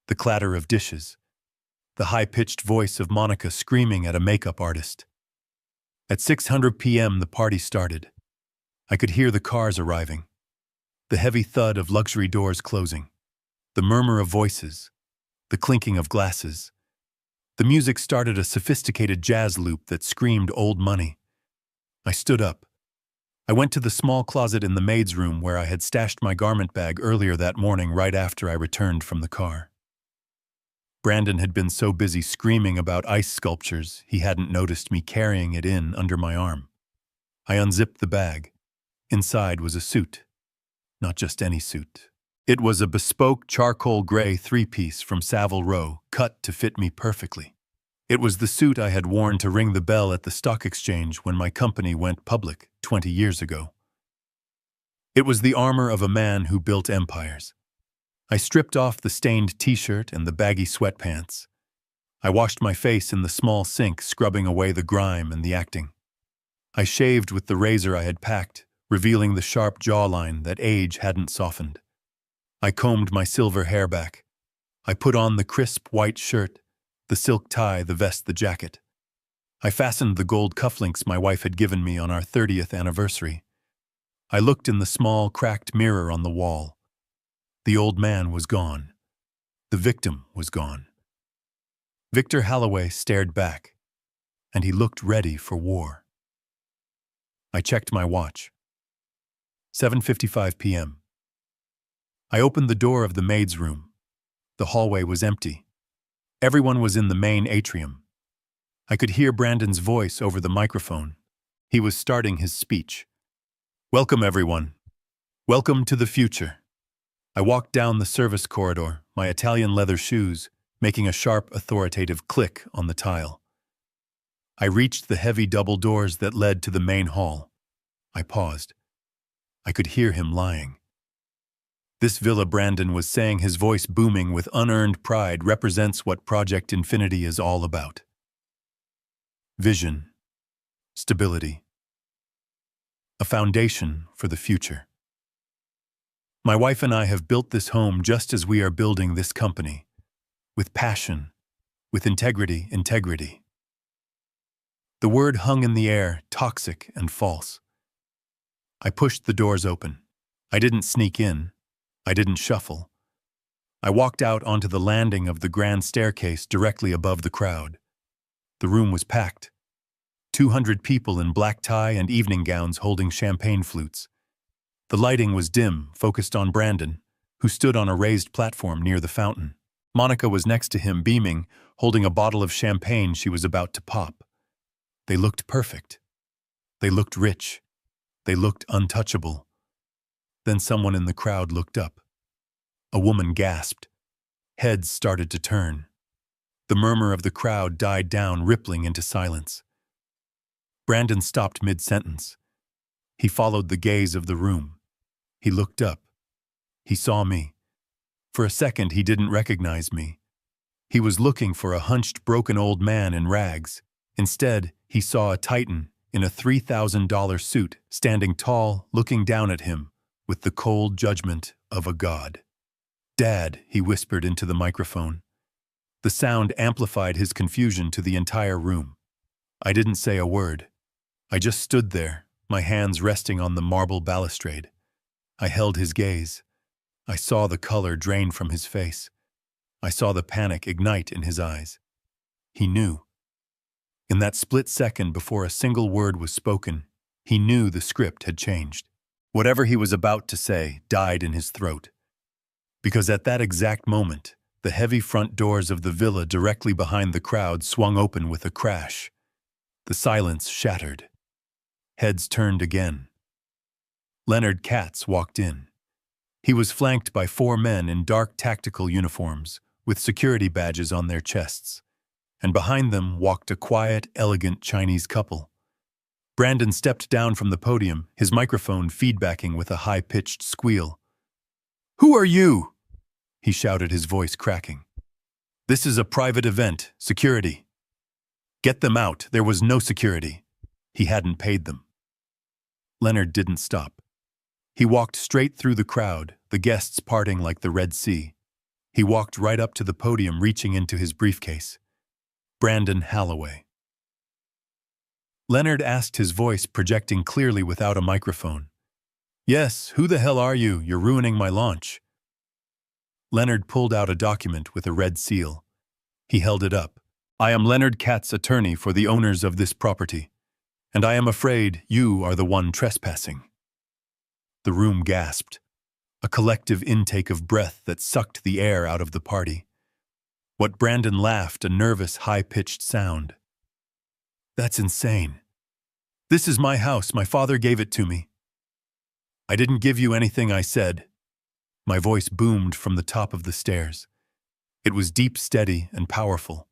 the clatter of dishes, the high-pitched voice of Monica screaming at a makeup artist. At 6:00 p.m. the party started. I could hear the cars arriving, the heavy thud of luxury doors closing, the murmur of voices, the clinking of glasses. The music started a sophisticated jazz loop that screamed old money. I stood up. I went to the small closet in the maid's room where I had stashed my garment bag earlier that morning right after I returned from the car. Brandon had been so busy screaming about ice sculptures, he hadn't noticed me carrying it in under my arm. I unzipped the bag. Inside was a suit. Not just any suit. It was a bespoke charcoal gray three-piece from Savile Row, cut to fit me perfectly. It was the suit I had worn to ring the bell at the stock exchange when my company went public 20 years ago. It was the armor of a man who built empires. I stripped off the stained t-shirt and the baggy sweatpants. I washed my face in the small sink, scrubbing away the grime and the acting. I shaved with the razor I had packed, revealing the sharp jawline that age hadn't softened. I combed my silver hair back. I put on the crisp white shirt, the silk tie, the vest, the jacket. I fastened the gold cufflinks my wife had given me on our 30th anniversary. I looked in the small, cracked mirror on the wall. The old man was gone. The victim was gone. Victor Halloway stared back, and he looked ready for war. I checked my watch. 7:55 p.m. I opened the door of the maid's room. The hallway was empty. Everyone was in the main atrium. I could hear Brandon's voice over the microphone. He was starting his speech. "Welcome, everyone. Welcome to the future." I walked down the service corridor, my Italian leather shoes making a sharp, authoritative click on the tile. I reached the heavy double doors that led to the main hall. I paused. I could hear him lying. This villa, Brandon was saying, his voice booming with unearned pride, represents what Project Infinity is all about. Vision. Stability. A foundation for the future. My wife and I have built this home just as we are building this company. With passion. With integrity. The word hung in the air, toxic and false. I pushed the doors open. I didn't sneak in. I didn't shuffle. I walked out onto the landing of the grand staircase directly above the crowd. The room was packed. 200 people in black tie and evening gowns holding champagne flutes. The lighting was dim, focused on Brandon, who stood on a raised platform near the fountain. Monica was next to him, beaming, holding a bottle of champagne she was about to pop. They looked perfect. They looked rich. They looked untouchable. Then someone in the crowd looked up. A woman gasped. Heads started to turn. The murmur of the crowd died down, rippling into silence. Brandon stopped mid-sentence. He followed the gaze of the room. He looked up. He saw me. For a second, he didn't recognize me. He was looking for a hunched, broken old man in rags. Instead, he saw a titan in a $3,000 suit, standing tall, looking down at him, with the cold judgment of a god. "Dad," he whispered into the microphone. The sound amplified his confusion to the entire room. I didn't say a word. I just stood there, my hands resting on the marble balustrade. I held his gaze. I saw the color drain from his face. I saw the panic ignite in his eyes. He knew. In that split second before a single word was spoken, he knew the script had changed. Whatever he was about to say died in his throat. Because at that exact moment, the heavy front doors of the villa directly behind the crowd swung open with a crash. The silence shattered. Heads turned again. Leonard Katz walked in. He was flanked by 4 men in dark tactical uniforms, with security badges on their chests. And behind them walked a quiet, elegant Chinese couple. Brandon stepped down from the podium, his microphone feedbacking with a high-pitched squeal. "Who are you?" he shouted, his voice cracking. "This is a private event. Security." "Get them out. There was no security." He hadn't paid them. Leonard didn't stop. He walked straight through the crowd, the guests parting like the Red Sea. He walked right up to the podium, reaching into his briefcase. Brandon Halloway. Leonard asked, his voice projecting clearly without a microphone. "Yes, who the hell are you? You're ruining my launch." Leonard pulled out a document with a red seal. He held it up. "I am Leonard Katz, attorney for the owners of this property, and I am afraid you are the one trespassing." The room gasped, a collective intake of breath that sucked the air out of the party. What Brandon laughed, a nervous, high-pitched sound. "That's insane. This is my house. My father gave it to me." "I didn't give you anything," I said. My voice boomed from the top of the stairs. It was deep, steady, and powerful.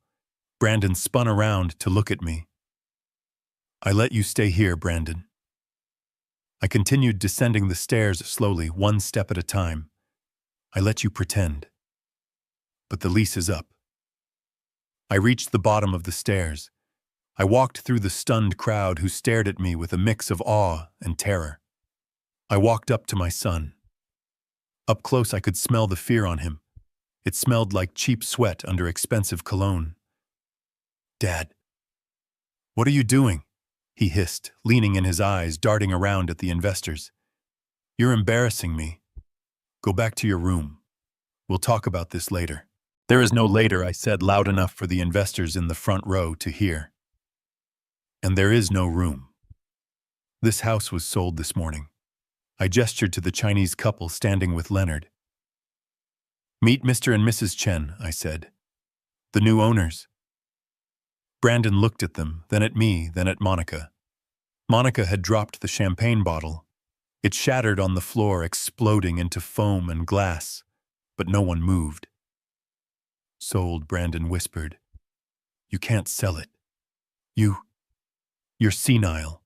Brandon spun around to look at me. I let you stay here, Brandon. I continued descending the stairs slowly, one step at a time. I let you pretend. But the lease is up. I reached the bottom of the stairs. I walked through the stunned crowd who stared at me with a mix of awe and terror. I walked up to my son. Up close I could smell the fear on him. It smelled like cheap sweat under expensive cologne. Dad, what are you doing? He hissed, leaning in his eyes, darting around at the investors. You're embarrassing me. Go back to your room. We'll talk about this later. There is no later, I said loud enough for the investors in the front row to hear. And there is no room. This house was sold this morning. I gestured to the Chinese couple standing with Leonard. Meet Mr. and Mrs. Chen, I said. The new owners. Brandon looked at them, then at me, then at Monica. Monica had dropped the champagne bottle. It shattered on the floor, exploding into foam and glass, but no one moved. Sold, Brandon whispered. You can't sell it. You're senile.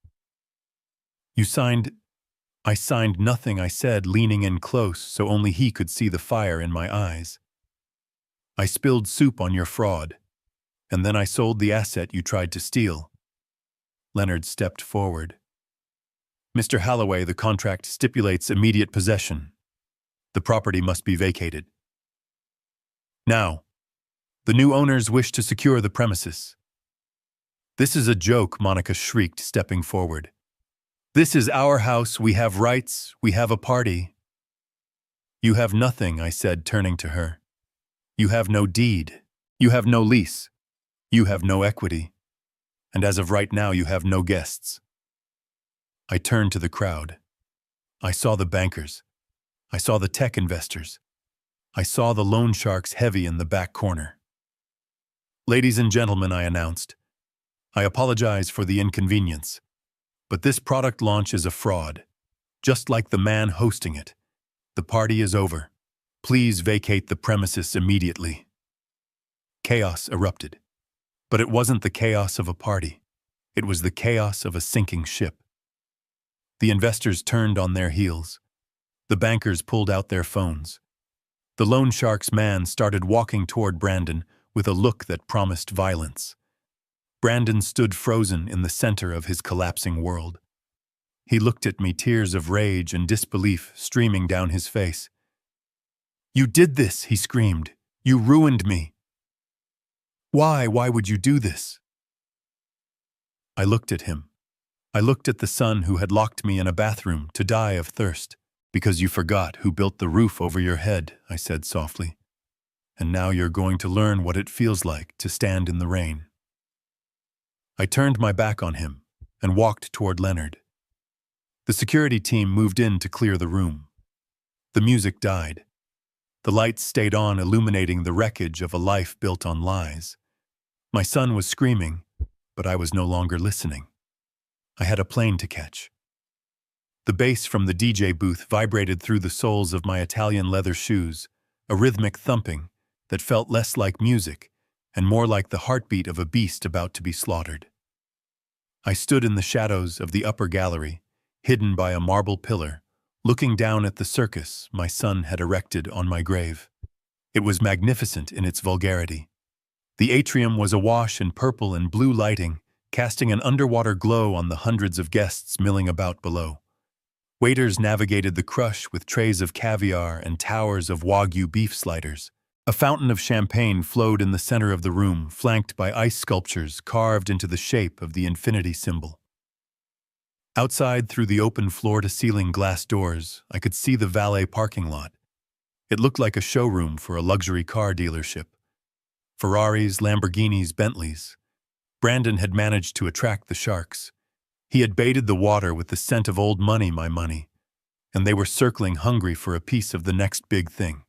You signed... I signed nothing, I said, leaning in close so only he could see the fire in my eyes. I spilled soup on your fraud, and then I sold the asset you tried to steal. Leonard stepped forward. Mr. Holloway, the contract stipulates immediate possession. The property must be vacated. Now, the new owners wish to secure the premises. This is a joke, Monica shrieked, stepping forward. This is our house, we have rights, we have a party. You have nothing, I said, turning to her. You have no deed. You have no lease. You have no equity. And as of right now, you have no guests. I turned to the crowd. I saw the bankers. I saw the tech investors. I saw the loan sharks heavy in the back corner. Ladies and gentlemen, I announced, I apologize for the inconvenience, but this product launch is a fraud, just like the man hosting it. The party is over. Please vacate the premises immediately. Chaos erupted. But it wasn't the chaos of a party. It was the chaos of a sinking ship. The investors turned on their heels. The bankers pulled out their phones. The loan shark's man started walking toward Brandon with a look that promised violence. Brandon stood frozen in the center of his collapsing world. He looked at me, tears of rage and disbelief streaming down his face. You did this, he screamed. You ruined me. Why would you do this? I looked at him. I looked at the son who had locked me in a bathroom to die of thirst. Because you forgot who built the roof over your head, I said softly. And now you're going to learn what it feels like to stand in the rain. I turned my back on him and walked toward Leonard. The security team moved in to clear the room. The music died. The lights stayed on, illuminating the wreckage of a life built on lies. My son was screaming, but I was no longer listening. I had a plane to catch. The bass from the DJ booth vibrated through the soles of my Italian leather shoes, a rhythmic thumping that felt less like music and more like the heartbeat of a beast about to be slaughtered. I stood in the shadows of the upper gallery, hidden by a marble pillar, looking down at the circus my son had erected on my grave. It was magnificent in its vulgarity. The atrium was awash in purple and blue lighting, casting an underwater glow on the hundreds of guests milling about below. Waiters navigated the crush with trays of caviar and towers of Wagyu beef sliders. A fountain of champagne flowed in the center of the room, flanked by ice sculptures carved into the shape of the infinity symbol. Outside, through the open floor-to-ceiling glass doors, I could see the valet parking lot. It looked like a showroom for a luxury car dealership. Ferraris, Lamborghinis, Bentleys. Brandon had managed to attract the sharks. He had baited the water with the scent of old money, my money, and they were circling hungry for a piece of the next big thing.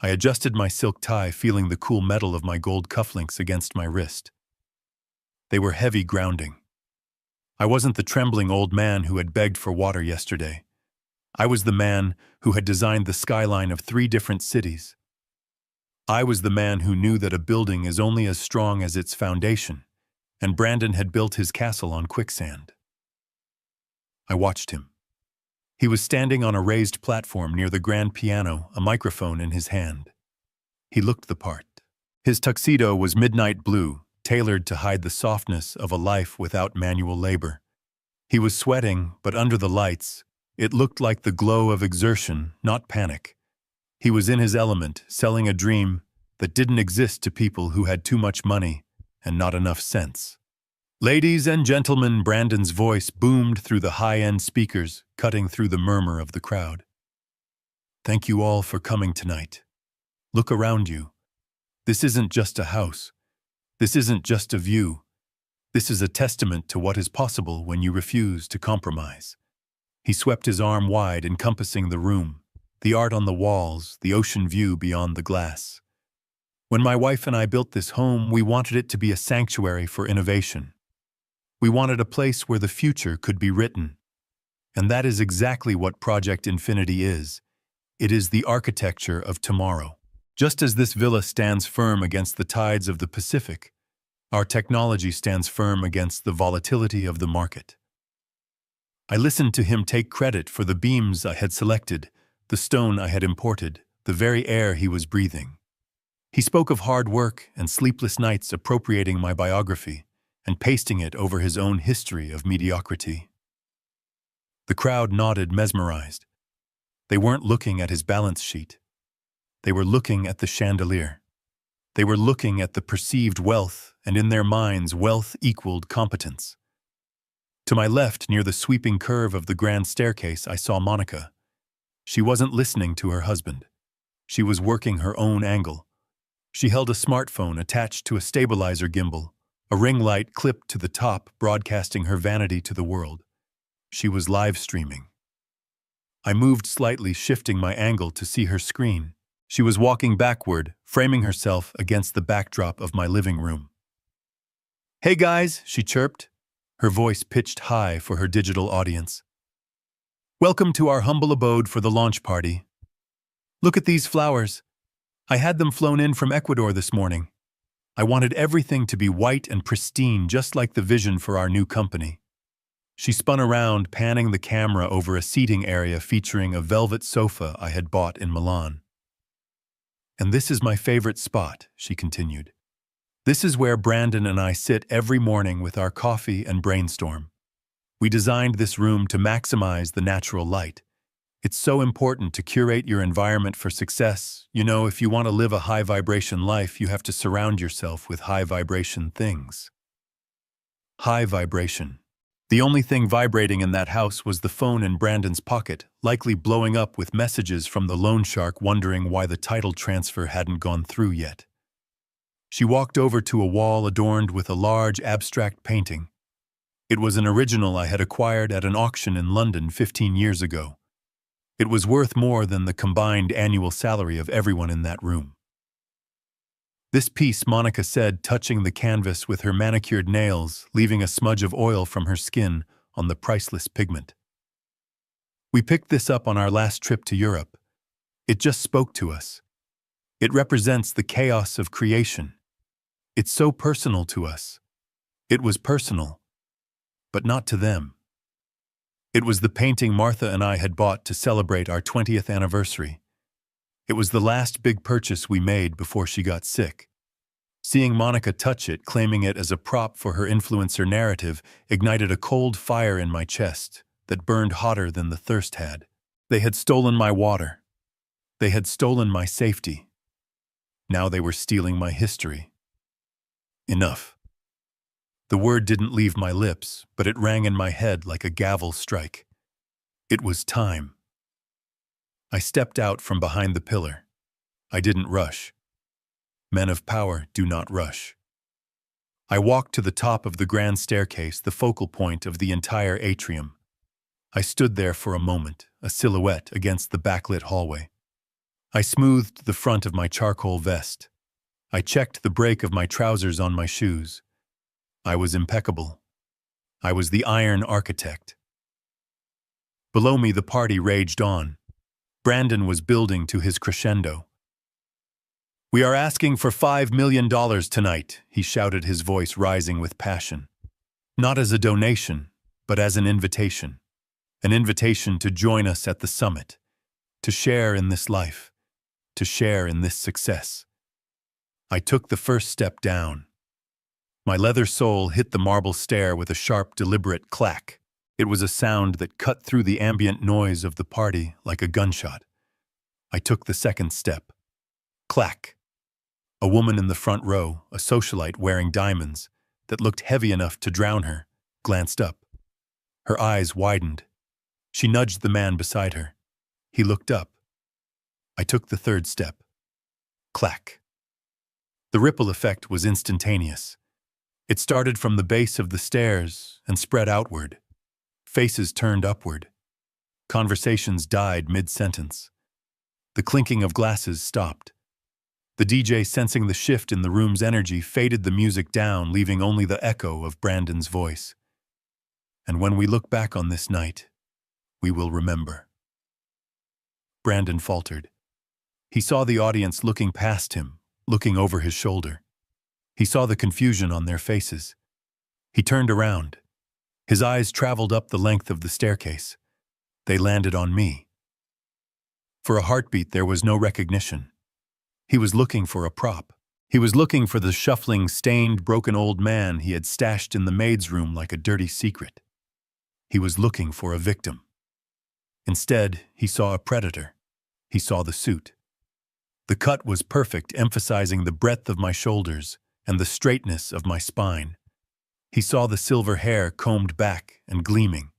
I adjusted my silk tie, feeling the cool metal of my gold cufflinks against my wrist. They were heavy, grounding. I wasn't the trembling old man who had begged for water yesterday. I was the man who had designed the skyline of 3 different cities. I was the man who knew that a building is only as strong as its foundation, and Brandon had built his castle on quicksand. I watched him. He was standing on a raised platform near the grand piano, a microphone in his hand. He looked the part. His tuxedo was midnight blue, tailored to hide the softness of a life without manual labor. He was sweating, but under the lights, it looked like the glow of exertion, not panic. He was in his element, selling a dream that didn't exist to people who had too much money and not enough sense. Ladies and gentlemen, Brandon's voice boomed through the high-end speakers, cutting through the murmur of the crowd. Thank you all for coming tonight. Look around you. This isn't just a house. This isn't just a view. This is a testament to what is possible when you refuse to compromise. He swept his arm wide, encompassing the room, the art on the walls, the ocean view beyond the glass. When my wife and I built this home, we wanted it to be a sanctuary for innovation. We wanted a place where the future could be written. And that is exactly what Project Infinity is. It is the architecture of tomorrow. Just as this villa stands firm against the tides of the Pacific, our technology stands firm against the volatility of the market. I listened to him take credit for the beams I had selected, the stone I had imported, the very air he was breathing. He spoke of hard work and sleepless nights appropriating my biography and pasting it over his own history of mediocrity. The crowd nodded, mesmerized. They weren't looking at his balance sheet. They were looking at the chandelier. They were looking at the perceived wealth, and in their minds, wealth equaled competence. To my left, near the sweeping curve of the grand staircase, I saw Monica. She wasn't listening to her husband. She was working her own angle. She held a smartphone attached to a stabilizer gimbal, a ring light clipped to the top, broadcasting her vanity to the world. She was live streaming. I moved slightly, shifting my angle to see her screen. She was walking backward, framing herself against the backdrop of my living room. "Hey guys," she chirped, her voice pitched high for her digital audience. "Welcome to our humble abode for the launch party. Look at these flowers. I had them flown in from Ecuador this morning. I wanted everything to be white and pristine, just like the vision for our new company." She spun around, panning the camera over a seating area featuring a velvet sofa I had bought in Milan. "And this is my favorite spot," she continued. "This is where Brandon and I sit every morning with our coffee and brainstorm. We designed this room to maximize the natural light. It's so important to curate your environment for success. You know, if you want to live a high-vibration life, you have to surround yourself with high-vibration things." High vibration. The only thing vibrating in that house was the phone in Brandon's pocket, likely blowing up with messages from the loan shark wondering why the title transfer hadn't gone through yet. She walked over to a wall adorned with a large abstract painting. It was an original I had acquired at an auction in London 15 years ago. It was worth more than the combined annual salary of everyone in that room. "This piece," Monica said, touching the canvas with her manicured nails, leaving a smudge of oil from her skin on the priceless pigment. "We picked this up on our last trip to Europe. It just spoke to us. It represents the chaos of creation. It's so personal to us. It was personal, but not to them. It was the painting Martha and I had bought to celebrate our 20th anniversary. It was the last big purchase we made before she got sick." Seeing Monica touch it, claiming it as a prop for her influencer narrative, ignited a cold fire in my chest that burned hotter than the thirst had. They had stolen my water. They had stolen my safety. Now they were stealing my history. Enough. The word didn't leave my lips, but it rang in my head like a gavel strike. It was time. I stepped out from behind the pillar. I didn't rush. Men of power do not rush. I walked to the top of the grand staircase, the focal point of the entire atrium. I stood there for a moment, a silhouette against the backlit hallway. I smoothed the front of my charcoal vest. I checked the break of my trousers on my shoes. I was impeccable. I was the Iron Architect. Below me, the party raged on. Brandon was building to his crescendo. "We are asking for $5 million tonight," he shouted, his voice rising with passion. "Not as a donation, but as an invitation. An invitation to join us at the summit, to share in this life, to share in this success." I took the first step down. My leather sole hit the marble stair with a sharp, deliberate clack. It was a sound that cut through the ambient noise of the party like a gunshot. I took the second step. Clack. A woman in the front row, a socialite wearing diamonds that looked heavy enough to drown her, glanced up. Her eyes widened. She nudged the man beside her. He looked up. I took the third step. Clack. The ripple effect was instantaneous. It started from the base of the stairs and spread outward. Faces turned upward. Conversations died mid-sentence. The clinking of glasses stopped. The DJ, sensing the shift in the room's energy, faded the music down, leaving only the echo of Brandon's voice. "And when we look back on this night, we will remember." Brandon faltered. He saw the audience looking past him, looking over his shoulder. He saw the confusion on their faces. He turned around. His eyes traveled up the length of the staircase. They landed on me. For a heartbeat, there was no recognition. He was looking for a prop. He was looking for the shuffling, stained, broken old man he had stashed in the maid's room like a dirty secret. He was looking for a victim. Instead, he saw a predator. He saw the suit. The cut was perfect, emphasizing the breadth of my shoulders and the straightness of my spine. He saw the silver hair combed back and gleaming.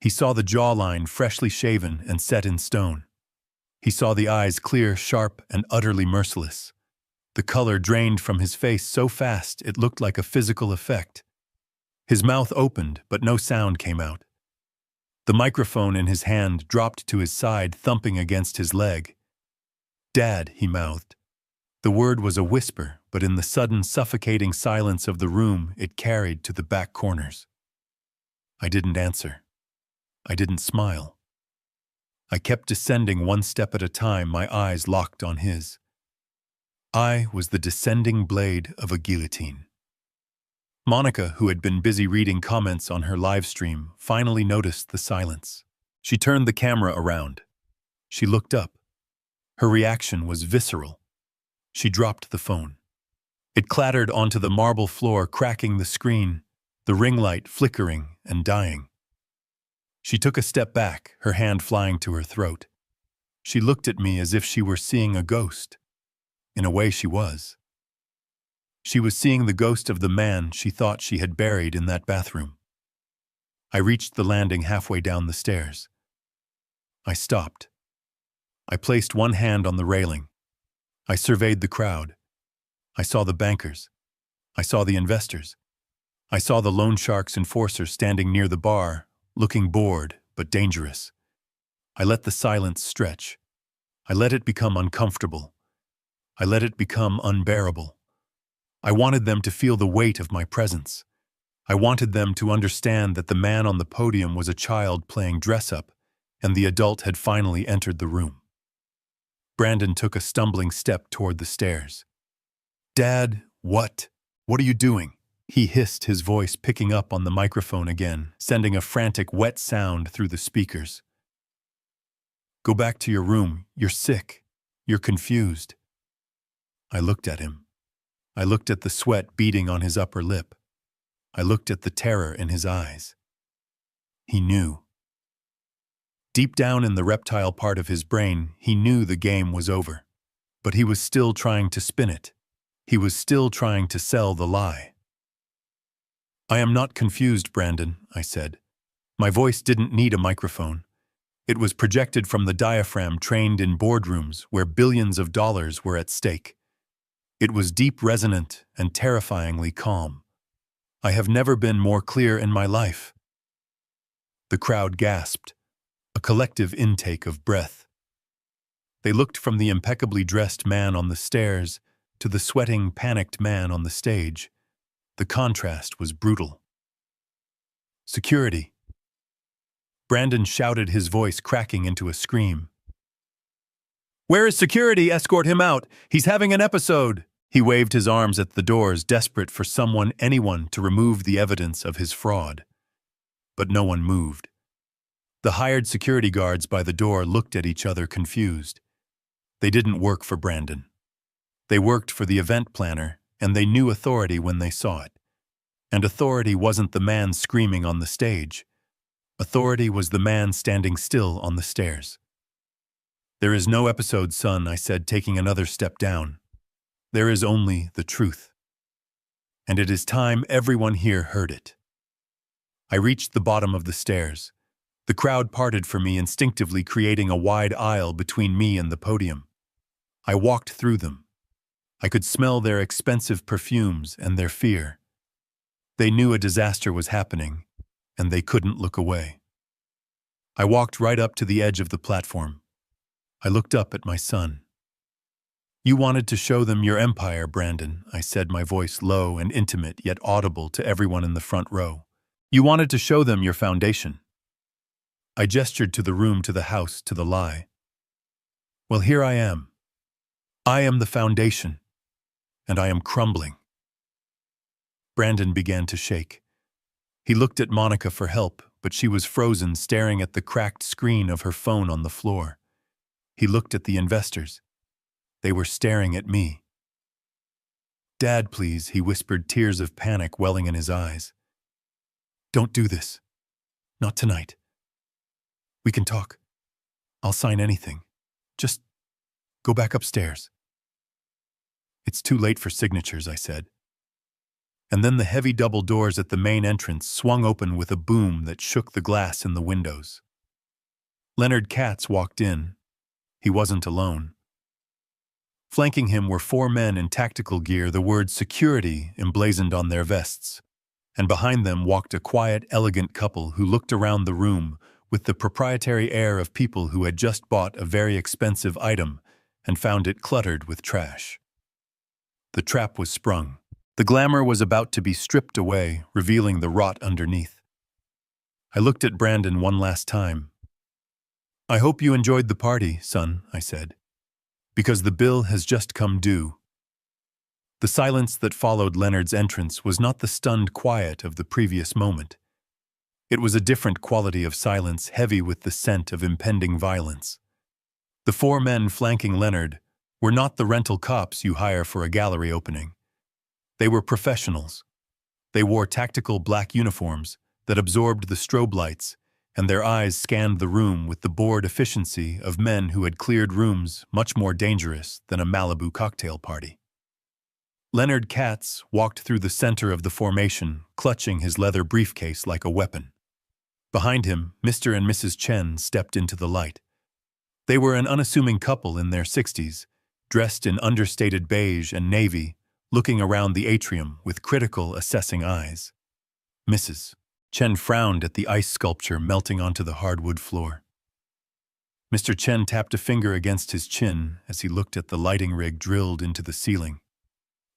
He saw the jawline freshly shaven and set in stone. He saw the eyes clear, sharp, and utterly merciless. The color drained from his face so fast it looked like a physical effect. His mouth opened, but no sound came out. The microphone in his hand dropped to his side, thumping against his leg. "Dad," he mouthed. The word was a whisper, but in the sudden, suffocating silence of the room, it carried to the back corners. I didn't answer. I didn't smile. I kept descending one step at a time, my eyes locked on his. I was the descending blade of a guillotine. Monica, who had been busy reading comments on her live stream, finally noticed the silence. She turned the camera around. She looked up. Her reaction was visceral. She dropped the phone. It clattered onto the marble floor, cracking the screen, the ring light flickering and dying. She took a step back, her hand flying to her throat. She looked at me as if she were seeing a ghost. In a way, she was. She was seeing the ghost of the man she thought she had buried in that bathroom. I reached the landing halfway down the stairs. I stopped. I placed one hand on the railing. I surveyed the crowd. I saw the bankers. I saw the investors. I saw the loan shark's enforcer standing near the bar, looking bored but dangerous. I let the silence stretch. I let it become uncomfortable. I let it become unbearable. I wanted them to feel the weight of my presence. I wanted them to understand that the man on the podium was a child playing dress-up, and the adult had finally entered the room. Brandon took a stumbling step toward the stairs. "Dad, what? What are you doing?" He hissed, his voice picking up on the microphone again, sending a frantic, wet sound through the speakers. "Go back to your room. You're sick. You're confused." I looked at him. I looked at the sweat beading on his upper lip. I looked at the terror in his eyes. He knew. Deep down in the reptile part of his brain, he knew the game was over. But he was still trying to spin it. He was still trying to sell the lie. "I am not confused, Brandon," I said. My voice didn't need a microphone. It was projected from the diaphragm trained in boardrooms where billions of dollars were at stake. It was deep, resonant, and terrifyingly calm. I have never been more clear in my life. The crowd gasped, a collective intake of breath. They looked from the impeccably dressed man on the stairs to the sweating, panicked man on the stage. The contrast was brutal. "Security!" Brandon shouted, his voice cracking into a scream. Where is security? Escort him out. He's having an episode. He waved his arms at the doors, desperate for anyone to remove the evidence of his fraud. But no one moved. The hired security guards by the door looked at each other confused. They didn't work for Brandon. They worked for the event planner, and they knew authority when they saw it. And authority wasn't the man screaming on the stage. Authority was the man standing still on the stairs. There is no episode, son, I said, taking another step down. There is only the truth. And it is time everyone here heard it. I reached the bottom of the stairs. The crowd parted for me, instinctively creating a wide aisle between me and the podium. I walked through them. I could smell their expensive perfumes and their fear. They knew a disaster was happening, and they couldn't look away. I walked right up to the edge of the platform. I looked up at my son. You wanted to show them your empire, Brandon, I said, my voice low and intimate yet audible to everyone in the front row. You wanted to show them your foundation. I gestured to the room, to the house, to the lie. Well, here I am. I am the foundation, and I am crumbling. Brandon began to shake. He looked at Monica for help, but she was frozen, staring at the cracked screen of her phone on the floor. He looked at the investors. They were staring at me. Dad, please, he whispered, tears of panic welling in his eyes. Don't do this. Not tonight. We can talk. I'll sign anything. Just go back upstairs. It's too late for signatures, I said. And then the heavy double doors at the main entrance swung open with a boom that shook the glass in the windows. Leonard Katz walked in. He wasn't alone. Flanking him were 4 men in tactical gear, the word security emblazoned on their vests. And behind them walked a quiet, elegant couple who looked around the room with the proprietary air of people who had just bought a very expensive item and found it cluttered with trash. The trap was sprung. The glamour was about to be stripped away, revealing the rot underneath. I looked at Brandon one last time. I hope you enjoyed the party, son, I said, because the bill has just come due. The silence that followed Leonard's entrance was not the stunned quiet of the previous moment. It was a different quality of silence, heavy with the scent of impending violence. The 4 men flanking Leonard were not the rental cops you hire for a gallery opening. They were professionals. They wore tactical black uniforms that absorbed the strobe lights, and their eyes scanned the room with the bored efficiency of men who had cleared rooms much more dangerous than a Malibu cocktail party. Leonard Katz walked through the center of the formation, clutching his leather briefcase like a weapon. Behind him, Mr. and Mrs. Chen stepped into the light. They were an unassuming couple in their 60s, dressed in understated beige and navy, looking around the atrium with critical, assessing eyes. Mrs. Chen frowned at the ice sculpture melting onto the hardwood floor. Mr. Chen tapped a finger against his chin as he looked at the lighting rig drilled into the ceiling.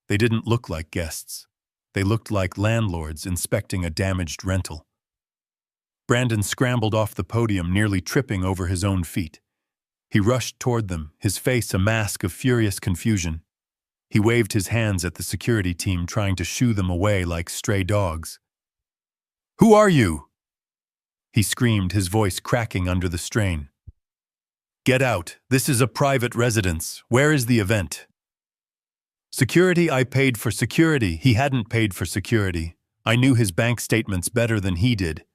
They didn't look like guests. They looked like landlords inspecting a damaged rental. Brandon scrambled off the podium, nearly tripping over his own feet. He rushed toward them, his face a mask of furious confusion. He waved his hands at the security team, trying to shoo them away like stray dogs. "Who are you?" he screamed, his voice cracking under the strain. "Get out. This is a private residence. Where is the event?" "Security? I paid for security." He hadn't paid for security. I knew his bank statements better than he did.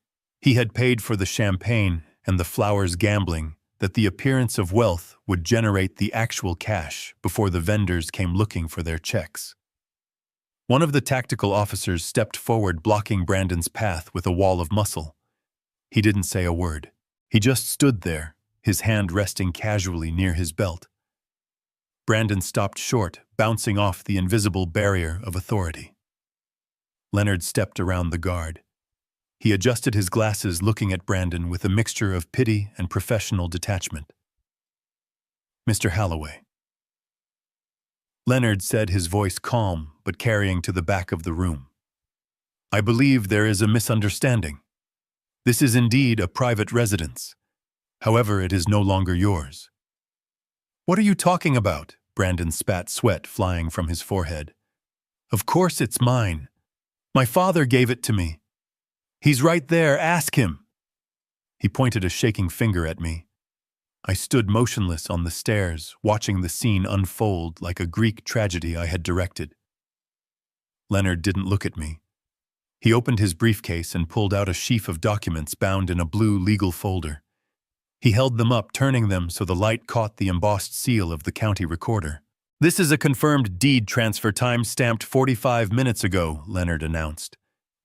He had paid for the champagne and the flowers, gambling that the appearance of wealth would generate the actual cash before the vendors came looking for their checks. One of the tactical officers stepped forward, blocking Brandon's path with a wall of muscle. He didn't say a word. He just stood there, his hand resting casually near his belt. Brandon stopped short, bouncing off the invisible barrier of authority. Leonard stepped around the guard. He adjusted his glasses, looking at Brandon with a mixture of pity and professional detachment. "Mr. Holloway." Leonard said, his voice calm but carrying to the back of the room. "I believe there is a misunderstanding. This is indeed a private residence. However, it is no longer yours." What are you talking about? Brandon spat sweat flying from his forehead. Of course it's mine. My father gave it to me. He's right there, ask him. He pointed a shaking finger at me. I stood motionless on the stairs, watching the scene unfold like a Greek tragedy I had directed. Leonard didn't look at me. He opened his briefcase and pulled out a sheaf of documents bound in a blue legal folder. He held them up, turning them so the light caught the embossed seal of the county recorder. This is a confirmed deed transfer time-stamped 45 minutes ago, Leonard announced.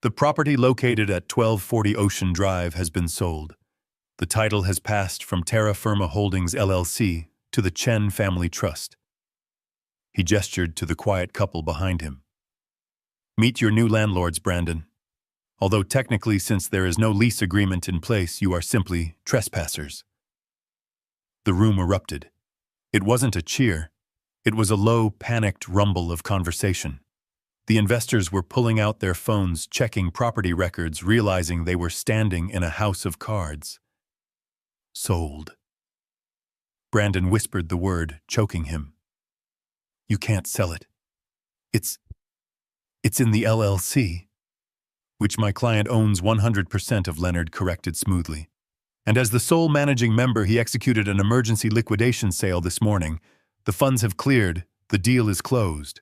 The property located at 1240 Ocean Drive has been sold. The title has passed from Terra Firma Holdings LLC to the Chen Family Trust. He gestured to the quiet couple behind him. Meet your new landlords, Brandon. Although technically, since there is no lease agreement in place, you are simply trespassers. The room erupted. It wasn't a cheer. It was a low, panicked rumble of conversation. The investors were pulling out their phones, checking property records, realizing they were standing in a house of cards. Sold. Brandon whispered the word, choking him. You can't sell it. It's in the LLC, which my client owns 100% of, Leonard corrected smoothly. And as the sole managing member, he executed an emergency liquidation sale this morning. The funds have cleared. The deal is closed.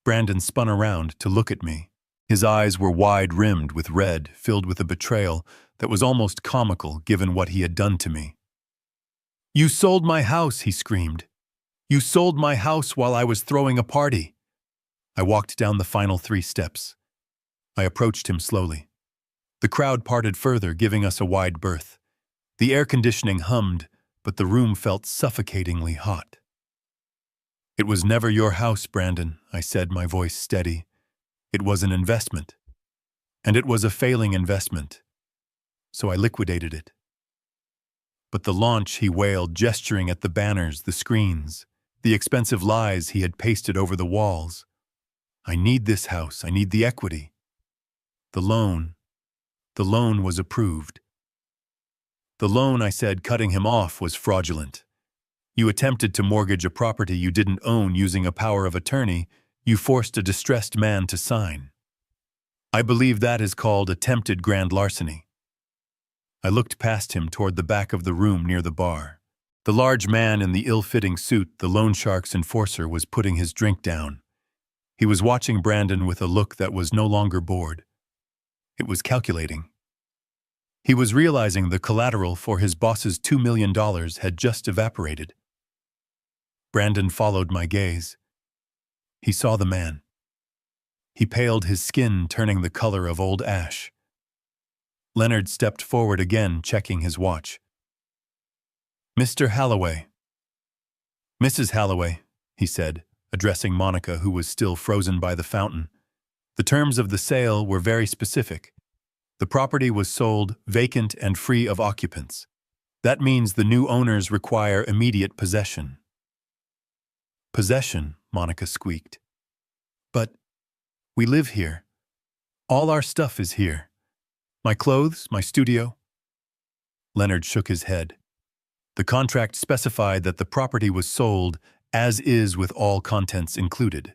Brandon spun around to look at me. His eyes were wide-rimmed with red, filled with a betrayal that was almost comical given what he had done to me. You sold my house, he screamed. You sold my house while I was throwing a party. I walked down the final 3 steps. I approached him slowly. The crowd parted further, giving us a wide berth. The air conditioning hummed, but the room felt suffocatingly hot. It was never your house, Brandon, I said, my voice steady. It was an investment. And it was a failing investment. So I liquidated it. But the launch, he wailed, gesturing at the banners, the screens, the expensive lies he had pasted over the walls. I need this house. I need the equity. The loan was approved. The loan, I said, cutting him off, was fraudulent. You attempted to mortgage a property you didn't own using a power of attorney. You forced a distressed man to sign. I believe that is called attempted grand larceny. I looked past him toward the back of the room near the bar. The large man in the ill-fitting suit, the loan shark's enforcer, was putting his drink down. He was watching Brandon with a look that was no longer bored. It was calculating. He was realizing the collateral for his boss's $2 million had just evaporated. Brandon followed my gaze. He saw the man. He paled, his skin turning the color of old ash. Leonard stepped forward again, checking his watch. Mr. Halloway. Mrs. Halloway, he said, addressing Monica, who was still frozen by the fountain. The terms of the sale were very specific. The property was sold vacant and free of occupants. That means the new owners require immediate possession. Possession, Monica squeaked. But we live here. All our stuff is here. My clothes, my studio. Leonard shook his head. The contract specified that the property was sold as is with all contents included.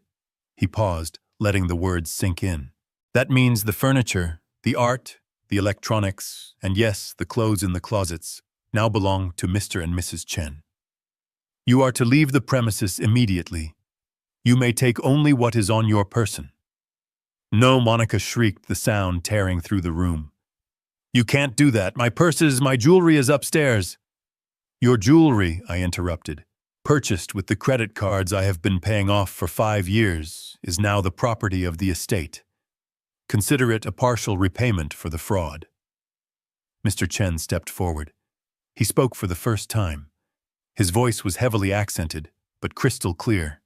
He paused, letting the words sink in. That means the furniture, the art, the electronics, and yes, the clothes in the closets, now belong to Mr. and Mrs. Chen. You are to leave the premises immediately. You may take only what is on your person. No, Monica shrieked, the sound tearing through the room. You can't do that. My purses, my jewelry is upstairs. Your jewelry, I interrupted, purchased with the credit cards I have been paying off for 5 years, is now the property of the estate. Consider it a partial repayment for the fraud. Mr. Chen stepped forward. He spoke for the first time. His voice was heavily accented, but crystal clear.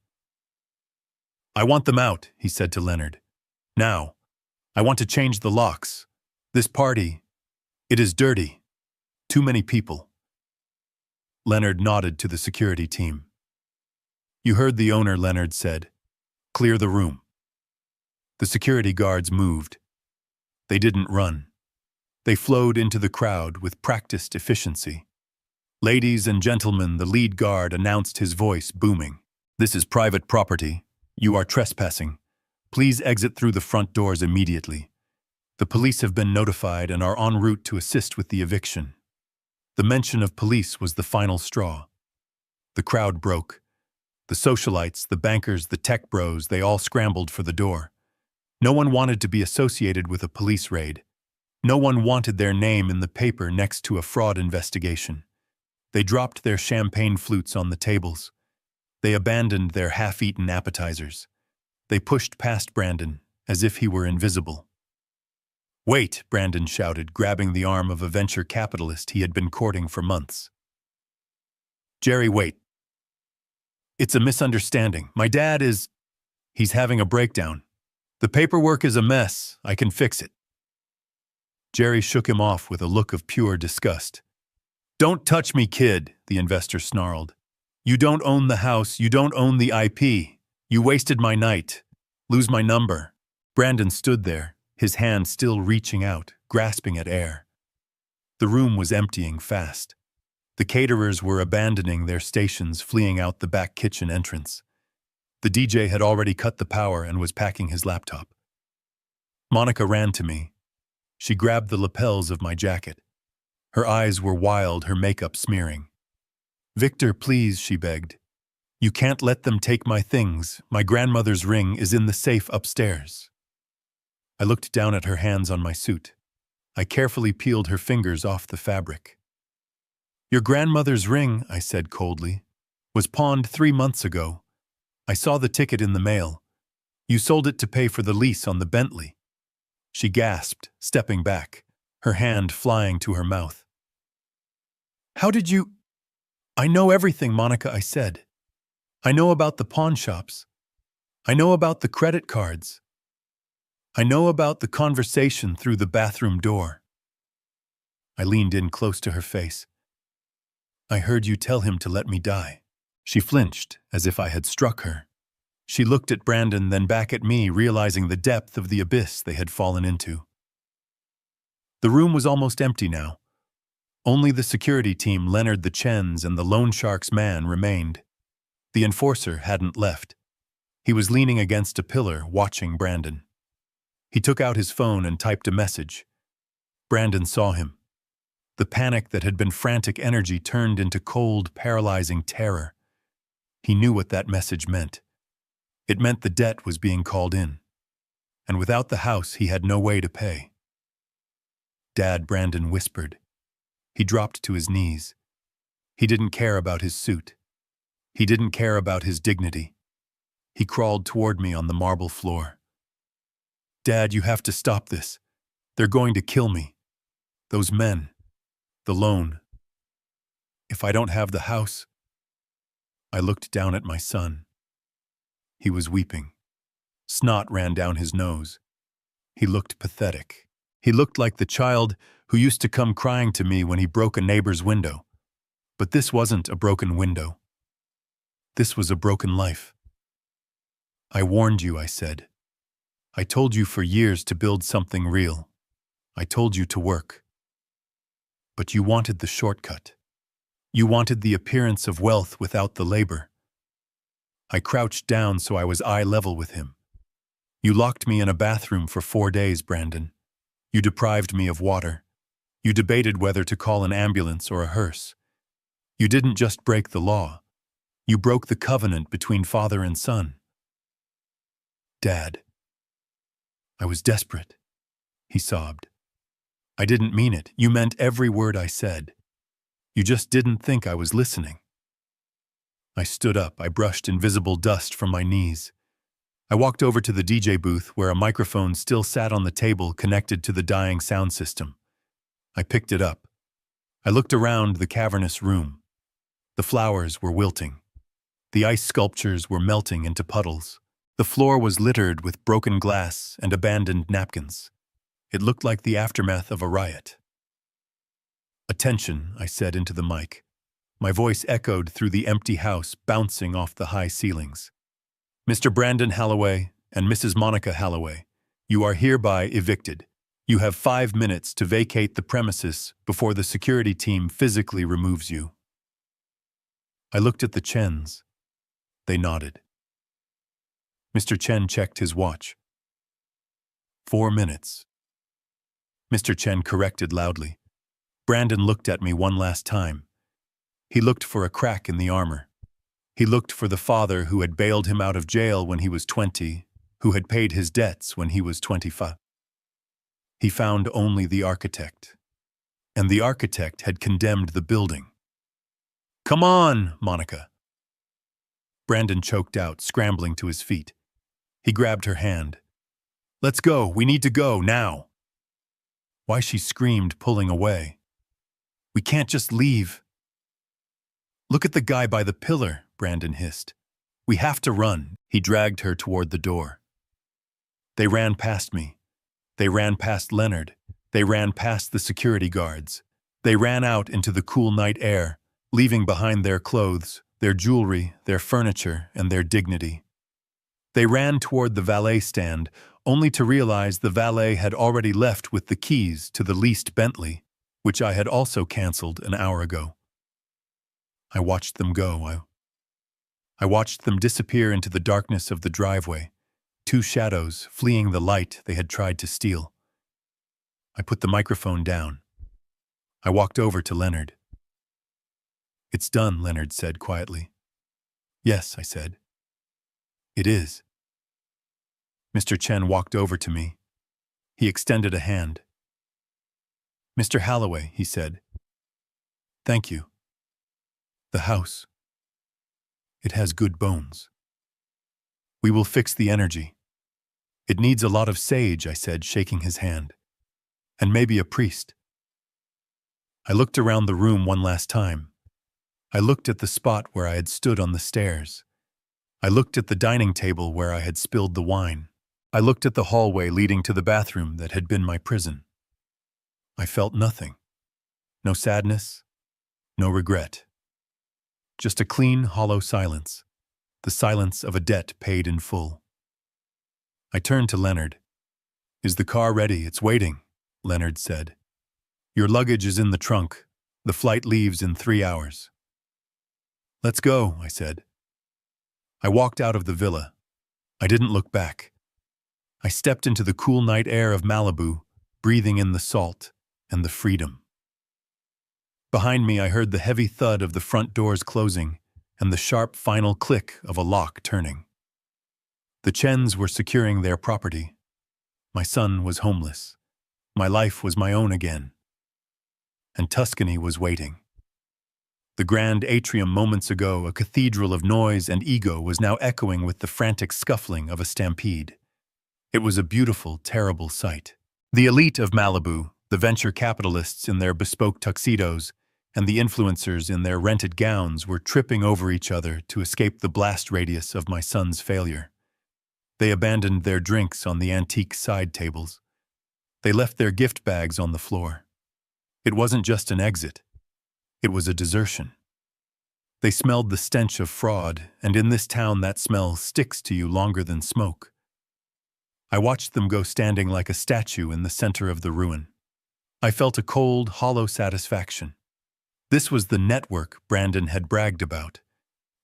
I want them out, he said to Leonard. Now. I want to change the locks. This party, it is dirty. Too many people. Leonard nodded to the security team. You heard the owner, Leonard said. Clear the room. The security guards moved. They didn't run. They flowed into the crowd with practiced efficiency. Ladies and gentlemen, the lead guard announced, his voice booming. This is private property. You are trespassing. Please exit through the front doors immediately. The police have been notified and are en route to assist with the eviction. The mention of police was the final straw. The crowd broke. The socialites, the bankers, the tech bros, they all scrambled for the door. No one wanted to be associated with a police raid. No one wanted their name in the paper next to a fraud investigation. They dropped their champagne flutes on the tables. They abandoned their half-eaten appetizers. They pushed past Brandon, as if he were invisible. "Wait," Brandon shouted, grabbing the arm of a venture capitalist he had been courting for months. "Jerry, wait. It's a misunderstanding. My dad is... He's having a breakdown. The paperwork is a mess. I can fix it." Jerry shook him off with a look of pure disgust. "Don't touch me, kid," the investor snarled. "You don't own the house. You don't own the IP. You wasted my night. Lose my number." Brandon stood there, his hand still reaching out, grasping at air. The room was emptying fast. The caterers were abandoning their stations, fleeing out the back kitchen entrance. The DJ had already cut the power and was packing his laptop. Monica ran to me. She grabbed the lapels of my jacket. Her eyes were wild, her makeup smearing. "Victor, please," she begged. "You can't let them take my things. My grandmother's ring is in the safe upstairs." I looked down at her hands on my suit. I carefully peeled her fingers off the fabric. "Your grandmother's ring," I said coldly, "was pawned 3 months ago. I saw the ticket in the mail. You sold it to pay for the lease on the Bentley." She gasped, stepping back, her hand flying to her mouth. "How did you—" "I know everything, Monica," I said. "I know about the pawn shops. I know about the credit cards. I know about the conversation through the bathroom door." I leaned in close to her face. "I heard you tell him to let me die." She flinched, as if I had struck her. She looked at Brandon, then back at me, realizing the depth of the abyss they had fallen into. The room was almost empty now. Only the security team, Leonard the Chens, and the loan shark's man remained. The enforcer hadn't left. He was leaning against a pillar, watching Brandon. He took out his phone and typed a message. Brandon saw him. The panic that had been frantic energy turned into cold, paralyzing terror. He knew what that message meant. It meant the debt was being called in. And without the house, he had no way to pay. "Dad," Brandon whispered. He dropped to his knees. He didn't care about his suit. He didn't care about his dignity. He crawled toward me on the marble floor. "Dad, you have to stop this. They're going to kill me. Those men. The loan. If I don't have the house..." I looked down at my son. He was weeping. Snot ran down his nose. He looked pathetic. He looked like the child who used to come crying to me when he broke a neighbor's window. But this wasn't a broken window. This was a broken life. "I warned you," I said. "I told you for years to build something real. I told you to work. But you wanted the shortcut. You wanted the appearance of wealth without the labor." I crouched down so I was eye level with him. "You locked me in a bathroom for 4 days, Brandon. You deprived me of water. You debated whether to call an ambulance or a hearse. You didn't just break the law. You broke the covenant between father and son." "Dad." "I was desperate," he sobbed. "I didn't mean it. You meant every word I said. You just didn't think I was listening." I stood up. I brushed invisible dust from my knees. I walked over to the DJ booth where a microphone still sat on the table connected to the dying sound system. I picked it up. I looked around the cavernous room. The flowers were wilting. The ice sculptures were melting into puddles. The floor was littered with broken glass and abandoned napkins. It looked like the aftermath of a riot. "Attention," I said into the mic. My voice echoed through the empty house, bouncing off the high ceilings. "Mr. Brandon Halloway and Mrs. Monica Halloway, you are hereby evicted. You have 5 minutes to vacate the premises before the security team physically removes you." I looked at the Chens. They nodded. Mr. Chen checked his watch. 4 minutes. Mr. Chen corrected loudly. Brandon looked at me one last time. He looked for a crack in the armor. He looked for the father who had bailed him out of jail when he was 20, who had paid his debts when he was 25. He found only the architect. And the architect had condemned the building. "Come on, Monica." Brandon choked out, scrambling to his feet. He grabbed her hand. "Let's go, we need to go, now." Why, she screamed, pulling away. "We can't just leave." "Look at the guy by the pillar," Brandon hissed. "We have to run." He dragged her toward the door. They ran past me. They ran past Leonard. They ran past the security guards. They ran out into the cool night air, leaving behind their clothes, their jewelry, their furniture, and their dignity. They ran toward the valet stand, only to realize the valet had already left with the keys to the leased Bentley, which I had also canceled an hour ago. I watched them go. I watched them disappear into the darkness of the driveway, two shadows fleeing the light they had tried to steal. I put the microphone down. I walked over to Leonard. "It's done," Leonard said quietly. "Yes," I said. "It is." Mr. Chen walked over to me. He extended a hand. "Mr. Holloway," he said. "Thank you. The house. It has good bones. We will fix the energy. It needs a lot of sage," I said, shaking his hand. "And maybe a priest." I looked around the room one last time. I looked at the spot where I had stood on the stairs. I looked at the dining table where I had spilled the wine. I looked at the hallway leading to the bathroom that had been my prison. I felt nothing. No sadness, no regret. Just a clean, hollow silence. The silence of a debt paid in full. I turned to Leonard. "Is the car ready? It's waiting," Leonard said. "Your luggage is in the trunk. The flight leaves in 3 hours." "Let's go," I said. I walked out of the villa. I didn't look back. I stepped into the cool night air of Malibu, breathing in the salt and the freedom. Behind me, I heard the heavy thud of the front doors closing and the sharp final click of a lock turning. The Chens were securing their property. My son was homeless. My life was my own again. And Tuscany was waiting. The grand atrium moments ago, a cathedral of noise and ego, was now echoing with the frantic scuffling of a stampede. It was a beautiful, terrible sight. The elite of Malibu, the venture capitalists in their bespoke tuxedos, and the influencers in their rented gowns were tripping over each other to escape the blast radius of my son's failure. They abandoned their drinks on the antique side tables. They left their gift bags on the floor. It wasn't just an exit. It was a desertion. They smelled the stench of fraud, and in this town that smell sticks to you longer than smoke. I watched them go, standing like a statue in the center of the ruin. I felt a cold, hollow satisfaction. This was the network Brandon had bragged about.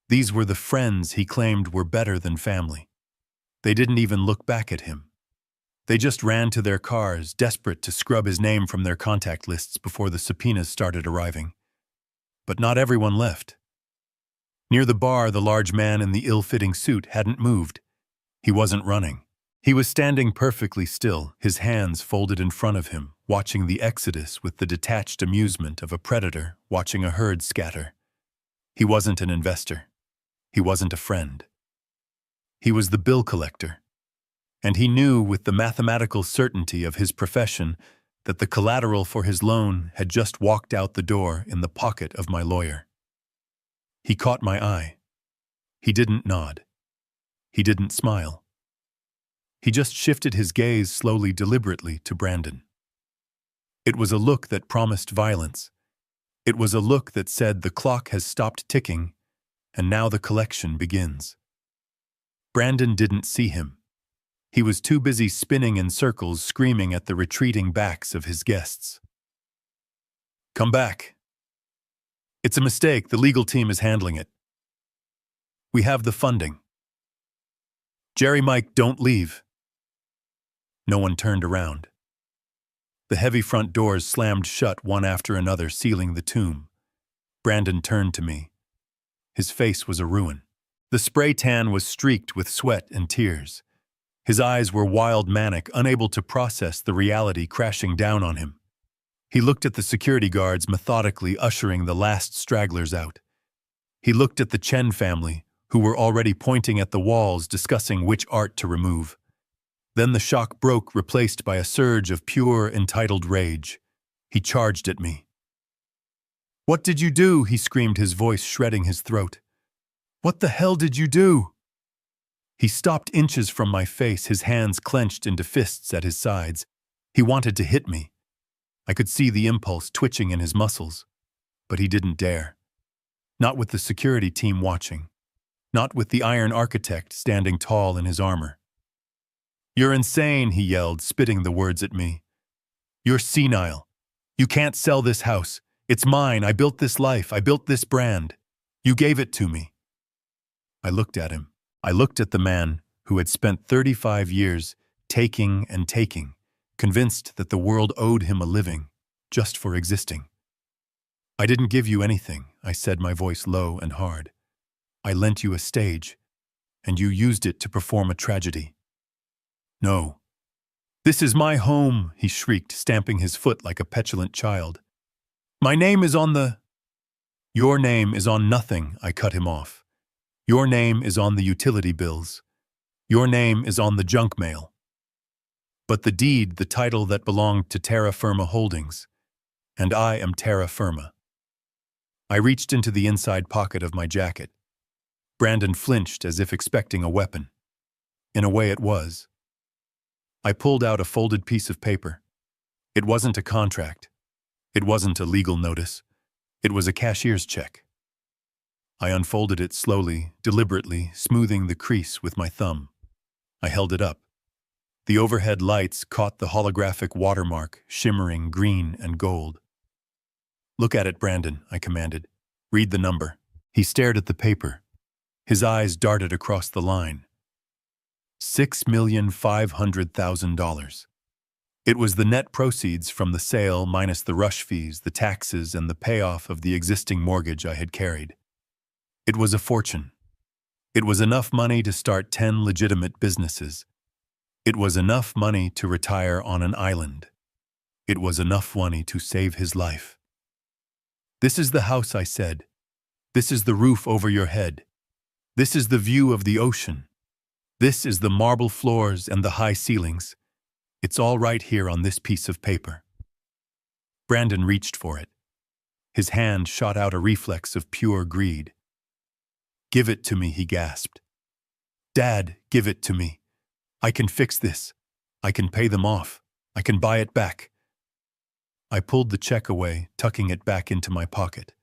These were the friends he claimed were better than family. They didn't even look back at him. They just ran to their cars, desperate to scrub his name from their contact lists before the subpoenas started arriving. But not everyone left. Near the bar, the large man in the ill-fitting suit hadn't moved. He wasn't running. He was standing perfectly still, his hands folded in front of him, watching the exodus with the detached amusement of a predator watching a herd scatter. He wasn't an investor. He wasn't a friend. He was the bill collector. And he knew with the mathematical certainty of his profession that the collateral for his loan had just walked out the door in the pocket of my lawyer. He caught my eye. He didn't nod. He didn't smile. He just shifted his gaze slowly, deliberately to Brandon. It was a look that promised violence. It was a look that said the clock has stopped ticking, and now the collection begins. Brandon didn't see him. He was too busy spinning in circles, screaming at the retreating backs of his guests. "Come back. It's a mistake. The legal team is handling it." We have the funding. Jerry, Mike, don't leave. No one turned around. The heavy front doors slammed shut one after another, sealing the tomb. Brandon turned to me. His face was a ruin. The spray tan was streaked with sweat and tears. His eyes were wild, manic, unable to process the reality crashing down on him. He looked at the security guards methodically ushering the last stragglers out. He looked at the Chen family, who were already pointing at the walls, discussing which art to remove. Then the shock broke, replaced by a surge of pure, entitled rage. He charged at me. "What did you do?" he screamed, his voice shredding his throat. "What the hell did you do?" He stopped inches from my face, his hands clenched into fists at his sides. He wanted to hit me. I could see the impulse twitching in his muscles. But he didn't dare. Not with the security team watching. Not with the Iron Architect standing tall in his armor. "You're insane," he yelled, spitting the words at me. "You're senile. You can't sell this house. It's mine. I built this life. I built this brand. You gave it to me." I looked at him. I looked at the man who had spent 35 years taking and taking, convinced that the world owed him a living just for existing. "I didn't give you anything," I said, my voice low and hard. "I lent you a stage, and you used it to perform a tragedy." "No. This is my home," he shrieked, stamping his foot like a petulant child. "My name is on the—" "Your name is on nothing," I cut him off. "Your name is on the utility bills. Your name is on the junk mail. But the deed, the title that belonged to Terra Firma Holdings. And I am Terra Firma." I reached into the inside pocket of my jacket. Brandon flinched as if expecting a weapon. In a way it was. I pulled out a folded piece of paper. It wasn't a contract. It wasn't a legal notice. It was a cashier's check. I unfolded it slowly, deliberately, smoothing the crease with my thumb. I held it up. The overhead lights caught the holographic watermark, shimmering green and gold. "Look at it, Brandon," I commanded. "Read the number." He stared at the paper. His eyes darted across the line. $6,500,000. It was the net proceeds from the sale minus the rush fees, the taxes, and the payoff of the existing mortgage I had carried. It was a fortune. It was enough money to start 10 legitimate businesses. It was enough money to retire on an island. It was enough money to save his life. "This is the house," I said. "This is the roof over your head. This is the view of the ocean. This is the marble floors and the high ceilings. It's all right here on this piece of paper." Brandon reached for it. His hand shot out a reflex of pure greed. "Give it to me," he gasped. "Dad, give it to me. I can fix this. I can pay them off. I can buy it back." I pulled the check away, tucking it back into my pocket.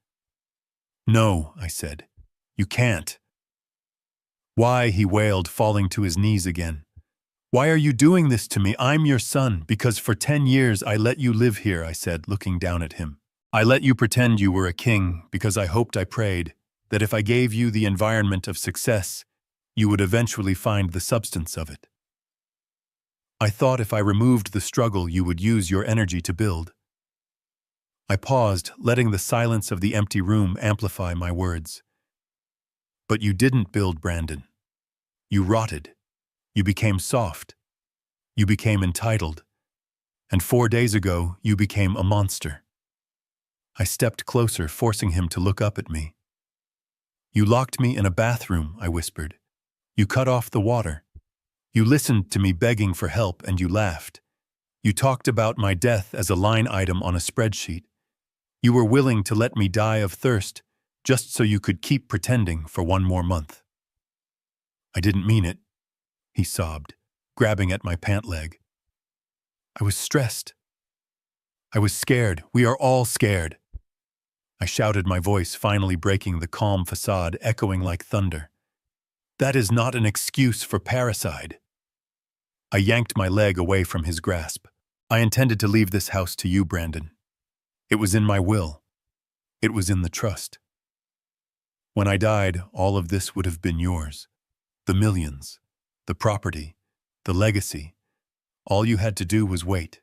"No," I said. "You can't." "Why?" he wailed, falling to his knees again. "Why are you doing this to me? I'm your son. Because for 10 years I let you live here," I said, looking down at him. "I let you pretend you were a king because I hoped, I prayed, that if I gave you the environment of success, you would eventually find the substance of it. I thought if I removed the struggle, you would use your energy to build." I paused, letting the silence of the empty room amplify my words. "But you didn't build, Brandon. You rotted. You became soft. You became entitled. And 4 days ago, you became a monster." I stepped closer, forcing him to look up at me. "You locked me in a bathroom," I whispered. "You cut off the water. You listened to me begging for help, and you laughed. You talked about my death as a line item on a spreadsheet. You were willing to let me die of thirst just so you could keep pretending for 1 more month." "I didn't mean it," he sobbed, grabbing at my pant leg. "I was stressed. I was scared. We are all scared." I shouted, my voice finally breaking the calm facade, echoing like thunder. "That is not an excuse for parricide." I yanked my leg away from his grasp. "I intended to leave this house to you, Brandon. It was in my will. It was in the trust." When I died, all of this would have been yours. The millions, the property, the legacy. All you had to do was wait.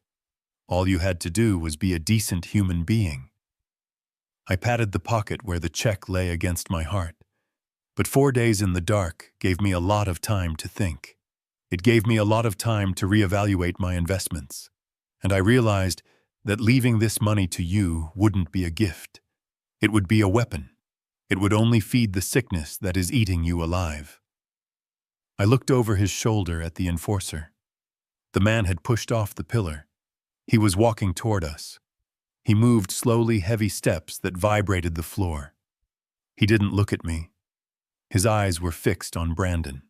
All you had to do was be a decent human being. I patted the pocket where the check lay against my heart. But 4 days in the dark gave me a lot of time to think. It gave me a lot of time to reevaluate my investments. And I realized that leaving this money to you wouldn't be a gift. It would be a weapon. It would only feed the sickness that is eating you alive. I looked over his shoulder at the enforcer. The man had pushed off the pillar. He was walking toward us. He moved slowly, heavy steps that vibrated the floor. He didn't look at me. His eyes were fixed on Brandon.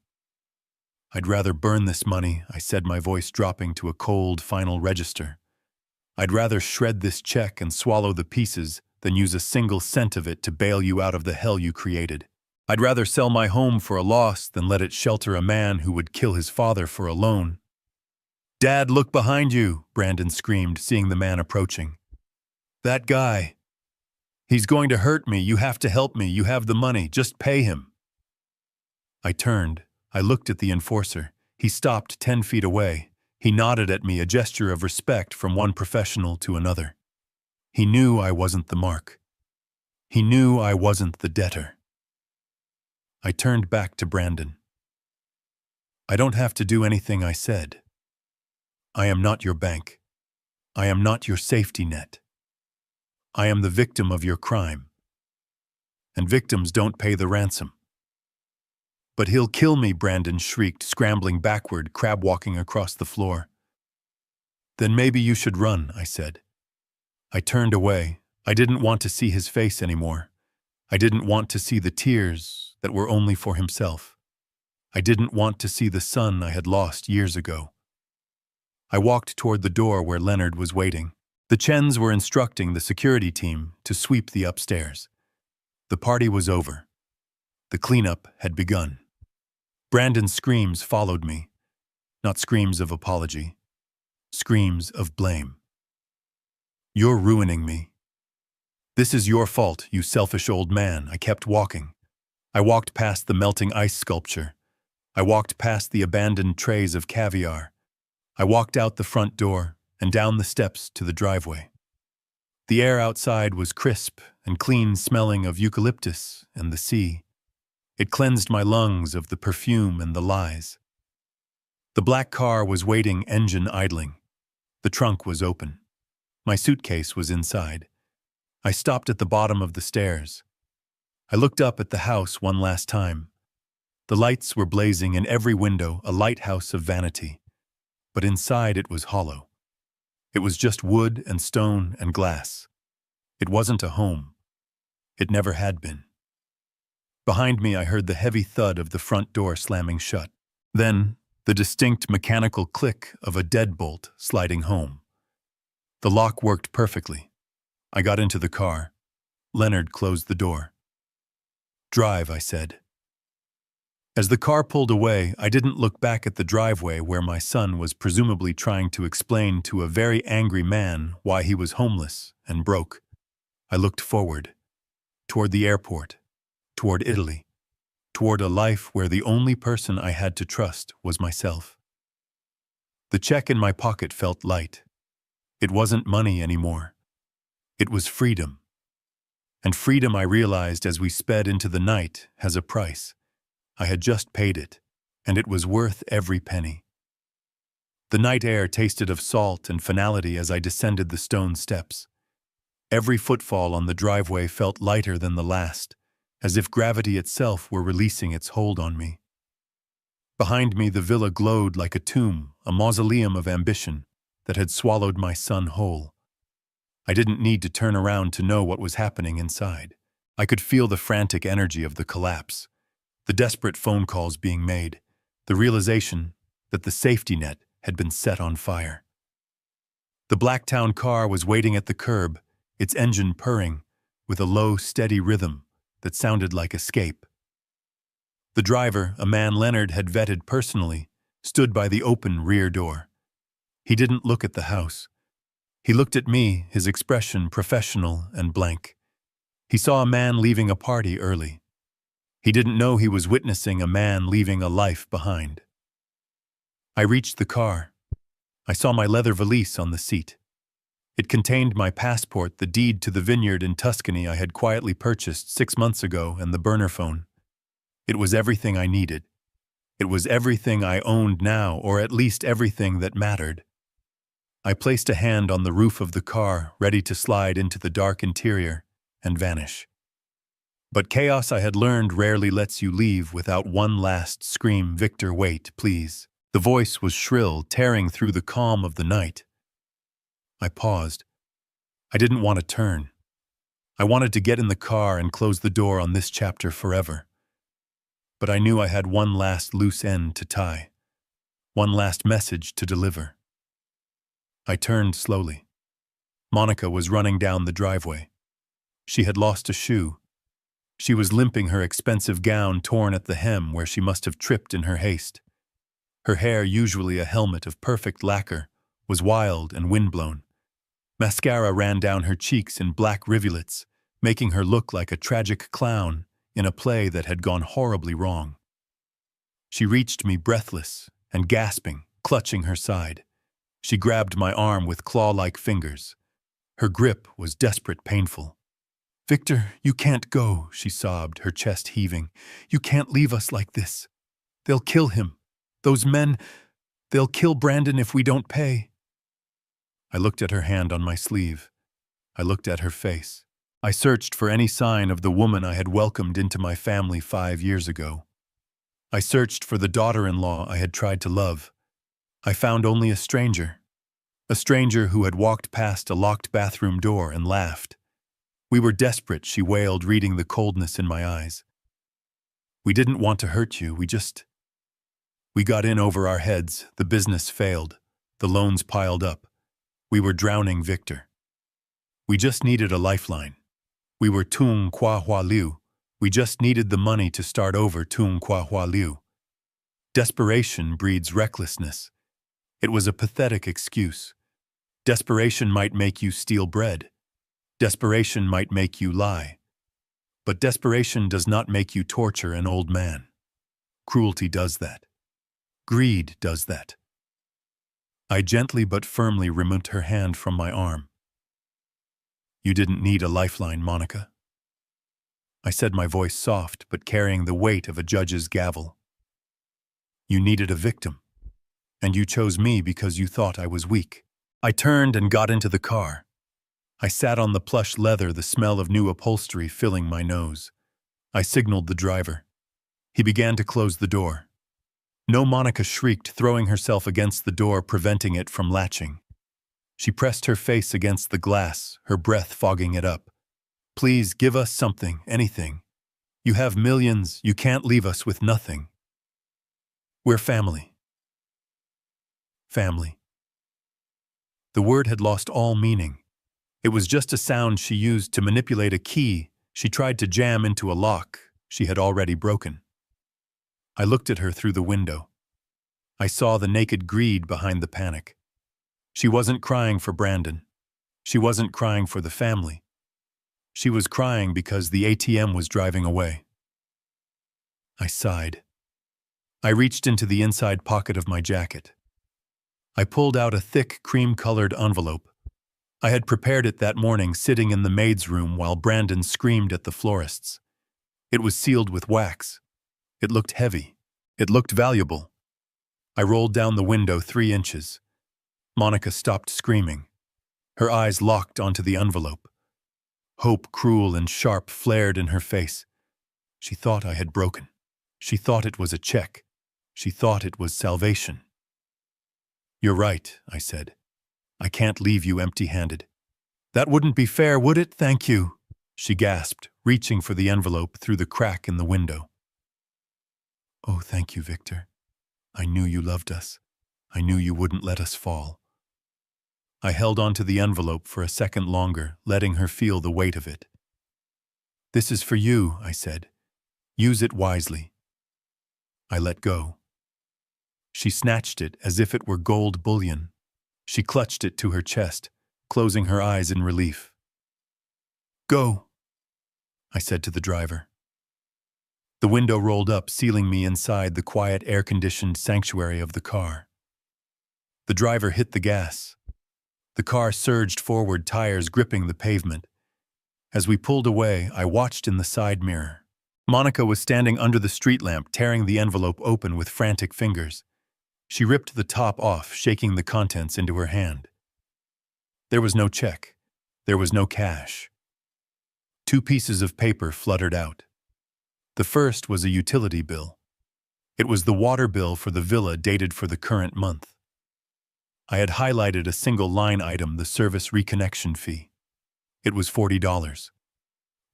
"I'd rather burn this money," I said, my voice dropping to a cold, final register. "I'd rather shred this check and swallow the pieces than use a single cent of it to bail you out of the hell you created. I'd rather sell my home for a loss than let it shelter a man who would kill his father for a loan." "Dad, look behind you," Brandon screamed, seeing the man approaching. "That guy. He's going to hurt me. You have to help me. You have the money. Just pay him." I turned. I looked at the enforcer. He stopped 10 feet away. He nodded at me, a gesture of respect from one professional to another. He knew I wasn't the mark. He knew I wasn't the debtor. I turned back to Brandon. "I don't have to do anything I said. I am not your bank. I am not your safety net. I am the victim of your crime. And victims don't pay the ransom." "But he'll kill me," Brandon shrieked, scrambling backward, crab-walking across the floor. "Then maybe you should run," I said. I turned away. I didn't want to see his face anymore. I didn't want to see the tears that were only for himself. I didn't want to see the son I had lost years ago. I walked toward the door where Leonard was waiting. The Chens were instructing the security team to sweep the upstairs. The party was over. The cleanup had begun. Brandon's screams followed me. Not screams of apology. Screams of blame. "You're ruining me. This is your fault, you selfish old man." I kept walking. I walked past the melting ice sculpture. I walked past the abandoned trays of caviar. I walked out the front door and down the steps to the driveway. The air outside was crisp and clean, smelling of eucalyptus and the sea. It cleansed my lungs of the perfume and the lies. The black car was waiting, engine idling. The trunk was open. My suitcase was inside. I stopped at the bottom of the stairs. I looked up at the house one last time. The lights were blazing in every window, a lighthouse of vanity. But inside it was hollow. It was just wood and stone and glass. It wasn't a home. It never had been. Behind me I heard the heavy thud of the front door slamming shut. Then, the distinct mechanical click of a deadbolt sliding home. The lock worked perfectly. I got into the car. Leonard closed the door. "Drive," I said. As the car pulled away, I didn't look back at the driveway where my son was presumably trying to explain to a very angry man why he was homeless and broke. I looked forward, toward the airport, toward Italy, toward a life where the only person I had to trust was myself. The check in my pocket felt light. It wasn't money anymore. It was freedom. And freedom, I realized as we sped into the night, has a price. I had just paid it, and it was worth every penny. The night air tasted of salt and finality as I descended the stone steps. Every footfall on the driveway felt lighter than the last, as if gravity itself were releasing its hold on me. Behind me, the villa glowed like a tomb, a mausoleum of ambition that had swallowed my son whole. I didn't need to turn around to know what was happening inside. I could feel the frantic energy of the collapse. The desperate phone calls being made, the realization that the safety net had been set on fire. The Blacktown car was waiting at the curb, its engine purring, with a low, steady rhythm that sounded like escape. The driver, a man Leonard had vetted personally, stood by the open rear door. He didn't look at the house. He looked at me, his expression professional and blank. He saw a man leaving a party early. He didn't know he was witnessing a man leaving a life behind. I reached the car. I saw my leather valise on the seat. It contained my passport, the deed to the vineyard in Tuscany I had quietly purchased 6 months ago, and the burner phone. It was everything I needed. It was everything I owned now, or at least everything that mattered. I placed a hand on the roof of the car, ready to slide into the dark interior and vanish. But chaos, I had learned, rarely lets you leave without one last scream. "Victor, wait, please." The voice was shrill, tearing through the calm of the night. I paused. I didn't want to turn. I wanted to get in the car and close the door on this chapter forever. But I knew I had one last loose end to tie, one last message to deliver. I turned slowly. Monica was running down the driveway. She had lost a shoe. She was limping, her expensive gown torn at the hem where she must have tripped in her haste. Her hair, usually a helmet of perfect lacquer, was wild and windblown. Mascara ran down her cheeks in black rivulets, making her look like a tragic clown in a play that had gone horribly wrong. She reached me breathless and gasping, clutching her side. She grabbed my arm with claw-like fingers. Her grip was desperate, painful. "Victor, you can't go," she sobbed, her chest heaving. "You can't leave us like this. They'll kill him. Those men, they'll kill Brandon if we don't pay." I looked at her hand on my sleeve. I looked at her face. I searched for any sign of the woman I had welcomed into my family 5 years ago. I searched for the daughter-in-law I had tried to love. I found only a stranger who had walked past a locked bathroom door and laughed. "We were desperate," she wailed, reading the coldness in my eyes. "We didn't want to hurt you, we got in over our heads, the business failed, the loans piled up. We were drowning, Victor. We just needed a lifeline. We were tung qua hua liu. We just needed the money to start over, tung qua hua liu." Desperation breeds recklessness. It was a pathetic excuse. Desperation might make you steal bread. Desperation might make you lie. But desperation does not make you torture an old man. Cruelty does that. Greed does that. I gently but firmly removed her hand from my arm. "You didn't need a lifeline, Monica." I said, my voice soft but carrying the weight of a judge's gavel. "You needed a victim, and you chose me because you thought I was weak." I turned and got into the car. I sat on the plush leather, the smell of new upholstery filling my nose. I signaled the driver. He began to close the door. "No," Monica shrieked, throwing herself against the door, preventing it from latching. She pressed her face against the glass, her breath fogging it up. "Please, give us something, anything. You have millions, you can't leave us with nothing. We're family." Family. The word had lost all meaning. It was just a sound she used to manipulate a key she tried to jam into a lock she had already broken. I looked at her through the window. I saw the naked greed behind the panic. She wasn't crying for Brandon. She wasn't crying for the family. She was crying because the ATM was driving away. I sighed. I reached into the inside pocket of my jacket. I pulled out a thick, cream-colored envelope. I had prepared it that morning, sitting in the maid's room while Brandon screamed at the florists. It was sealed with wax. It looked heavy. It looked valuable. I rolled down the window 3 inches. Monica stopped screaming. Her eyes locked onto the envelope. Hope, cruel and sharp, flared in her face. She thought I had broken. She thought it was a check. She thought it was salvation. "You're right," I said. "I can't leave you empty-handed." "That wouldn't be fair, would it? Thank you," she gasped, reaching for the envelope through the crack in the window. "Oh, thank you, Victor. I knew you loved us. I knew you wouldn't let us fall." I held onto the envelope for a second longer, letting her feel the weight of it. "This is for you," I said. "Use it wisely." I let go. She snatched it as if it were gold bullion. She clutched it to her chest, closing her eyes in relief. "Go," I said to the driver. The window rolled up, sealing me inside the quiet, air-conditioned sanctuary of the car. The driver hit the gas. The car surged forward, tires gripping the pavement. As we pulled away, I watched in the side mirror. Monica was standing under the street lamp, tearing the envelope open with frantic fingers. She ripped the top off, shaking the contents into her hand. There was no check. There was no cash. 2 pieces of paper fluttered out. The first was a utility bill. It was the water bill for the villa, dated for the current month. I had highlighted a single line item, the service reconnection fee. It was $40.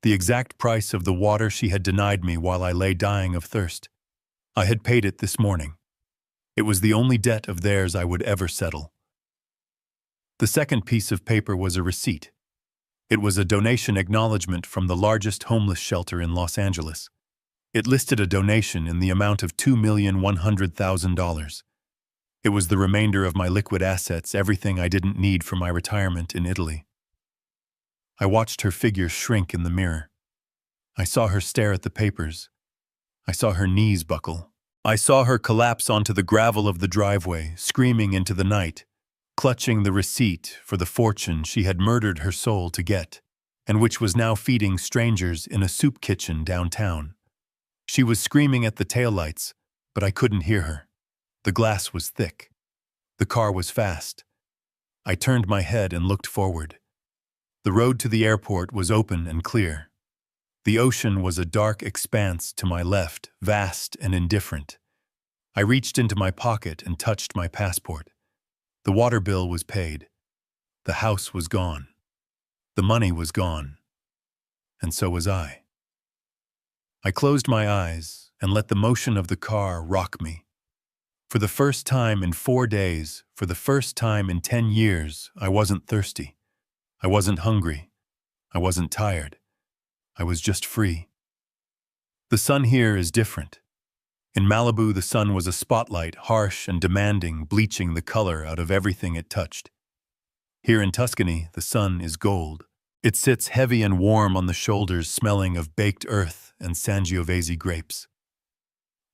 The exact price of the water she had denied me while I lay dying of thirst. I had paid it this morning. It was the only debt of theirs I would ever settle. The second piece of paper was a receipt. It was a donation acknowledgement from the largest homeless shelter in Los Angeles. It listed a donation in the amount of $2,100,000. It was the remainder of my liquid assets, everything I didn't need for my retirement in Italy. I watched her figure shrink in the mirror. I saw her stare at the papers. I saw her knees buckle. I saw her collapse onto the gravel of the driveway, screaming into the night, clutching the receipt for the fortune she had murdered her soul to get, and which was now feeding strangers in a soup kitchen downtown. She was screaming at the taillights, but I couldn't hear her. The glass was thick. The car was fast. I turned my head and looked forward. The road to the airport was open and clear. The ocean was a dark expanse to my left, vast and indifferent. I reached into my pocket and touched my passport. The water bill was paid. The house was gone. The money was gone. And so was I. I closed my eyes and let the motion of the car rock me. For the first time in 4 days, for the first time in 10 years, I wasn't thirsty. I wasn't hungry. I wasn't tired. I was just free. The sun here is different. In Malibu, the sun was a spotlight, harsh and demanding, bleaching the color out of everything it touched. Here in Tuscany, the sun is gold. It sits heavy and warm on the shoulders, smelling of baked earth and Sangiovese grapes.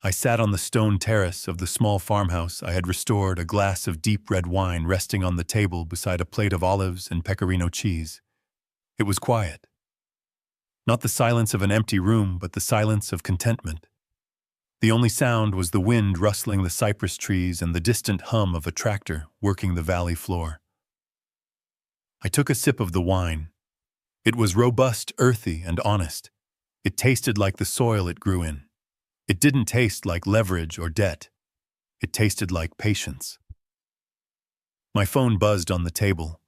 I sat on the stone terrace of the small farmhouse I had restored, a glass of deep red wine resting on the table beside a plate of olives and pecorino cheese. It was quiet. Not the silence of an empty room, but the silence of contentment. The only sound was the wind rustling the cypress trees and the distant hum of a tractor working the valley floor. I took a sip of the wine. It was robust, earthy, and honest. It tasted like the soil it grew in. It didn't taste like leverage or debt. It tasted like patience. My phone buzzed on the table.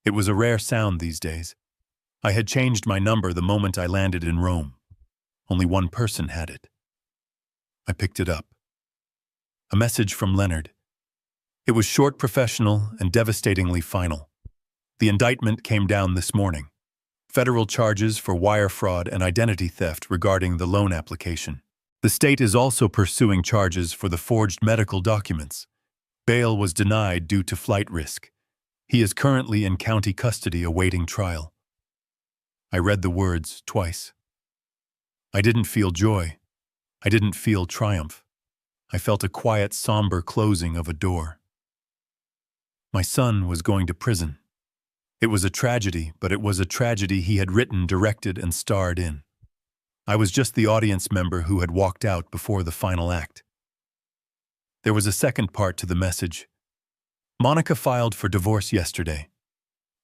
It was a rare sound these days. I had changed my number the moment I landed in Rome. Only one person had it. I picked it up. A message from Leonard. It was short, professional, and devastatingly final. The indictment came down this morning. Federal charges for wire fraud and identity theft regarding the loan application. The state is also pursuing charges for the forged medical documents. Bail was denied due to flight risk. He is currently in county custody awaiting trial. I read the words twice. I didn't feel joy. I didn't feel triumph. I felt a quiet, somber closing of a door. My son was going to prison. It was a tragedy, but it was a tragedy he had written, directed, and starred in. I was just the audience member who had walked out before the final act. There was a second part to the message. Monica filed for divorce yesterday.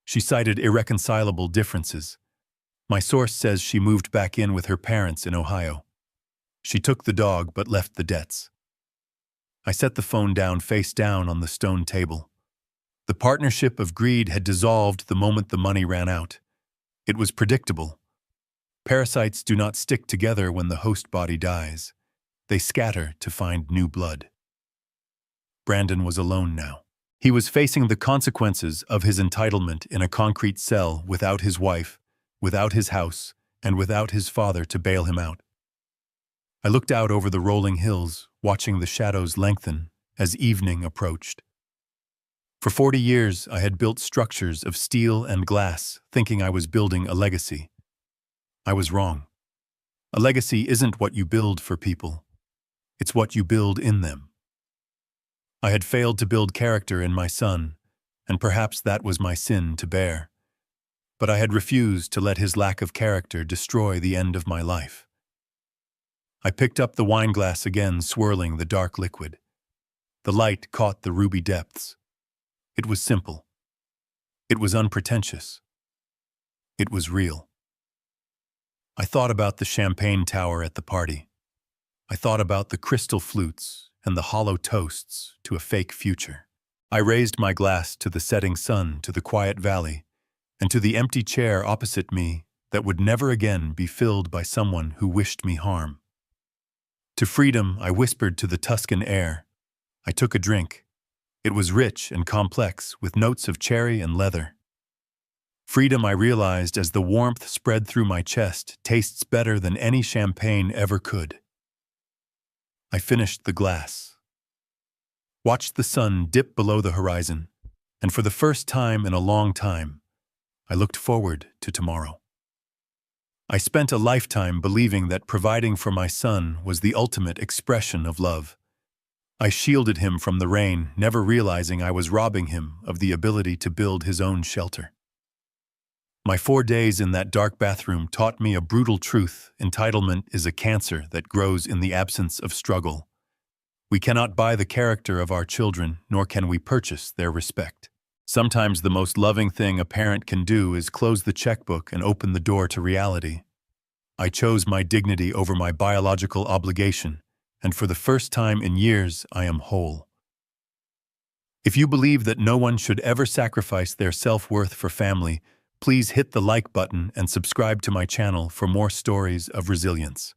She cited irreconcilable differences. My source says she moved back in with her parents in Ohio. She took the dog but left the debts. I set the phone down face down on the stone table. The partnership of greed had dissolved the moment the money ran out. It was predictable. Parasites do not stick together when the host body dies. They scatter to find new blood. Brandon was alone now. He was facing the consequences of his entitlement in a concrete cell without his wife, without his house, and without his father to bail him out. I looked out over the rolling hills, watching the shadows lengthen as evening approached. For 40 years, I had built structures of steel and glass, thinking I was building a legacy. I was wrong. A legacy isn't what you build for people. It's what you build in them. I had failed to build character in my son, and perhaps that was my sin to bear. But I had refused to let his lack of character destroy the end of my life. I picked up the wineglass again, swirling the dark liquid. The light caught the ruby depths. It was simple. It was unpretentious. It was real. I thought about the champagne tower at the party. I thought about the crystal flutes and the hollow toasts to a fake future. I raised my glass to the setting sun, to the quiet valley, and to the empty chair opposite me that would never again be filled by someone who wished me harm. To freedom, I whispered to the Tuscan air. I took a drink. It was rich and complex, with notes of cherry and leather. Freedom, I realized as the warmth spread through my chest, tastes better than any champagne ever could. I finished the glass, watched the sun dip below the horizon, and for the first time in a long time, I looked forward to tomorrow. I spent a lifetime believing that providing for my son was the ultimate expression of love. I shielded him from the rain, never realizing I was robbing him of the ability to build his own shelter. My 4 days in that dark bathroom taught me a brutal truth. Entitlement is a cancer that grows in the absence of struggle. We cannot buy the character of our children, nor can we purchase their respect. Sometimes the most loving thing a parent can do is close the checkbook and open the door to reality. I chose my dignity over my biological obligation, and for the first time in years, I am whole. If you believe that no one should ever sacrifice their self-worth for family, please hit the like button and subscribe to my channel for more stories of resilience.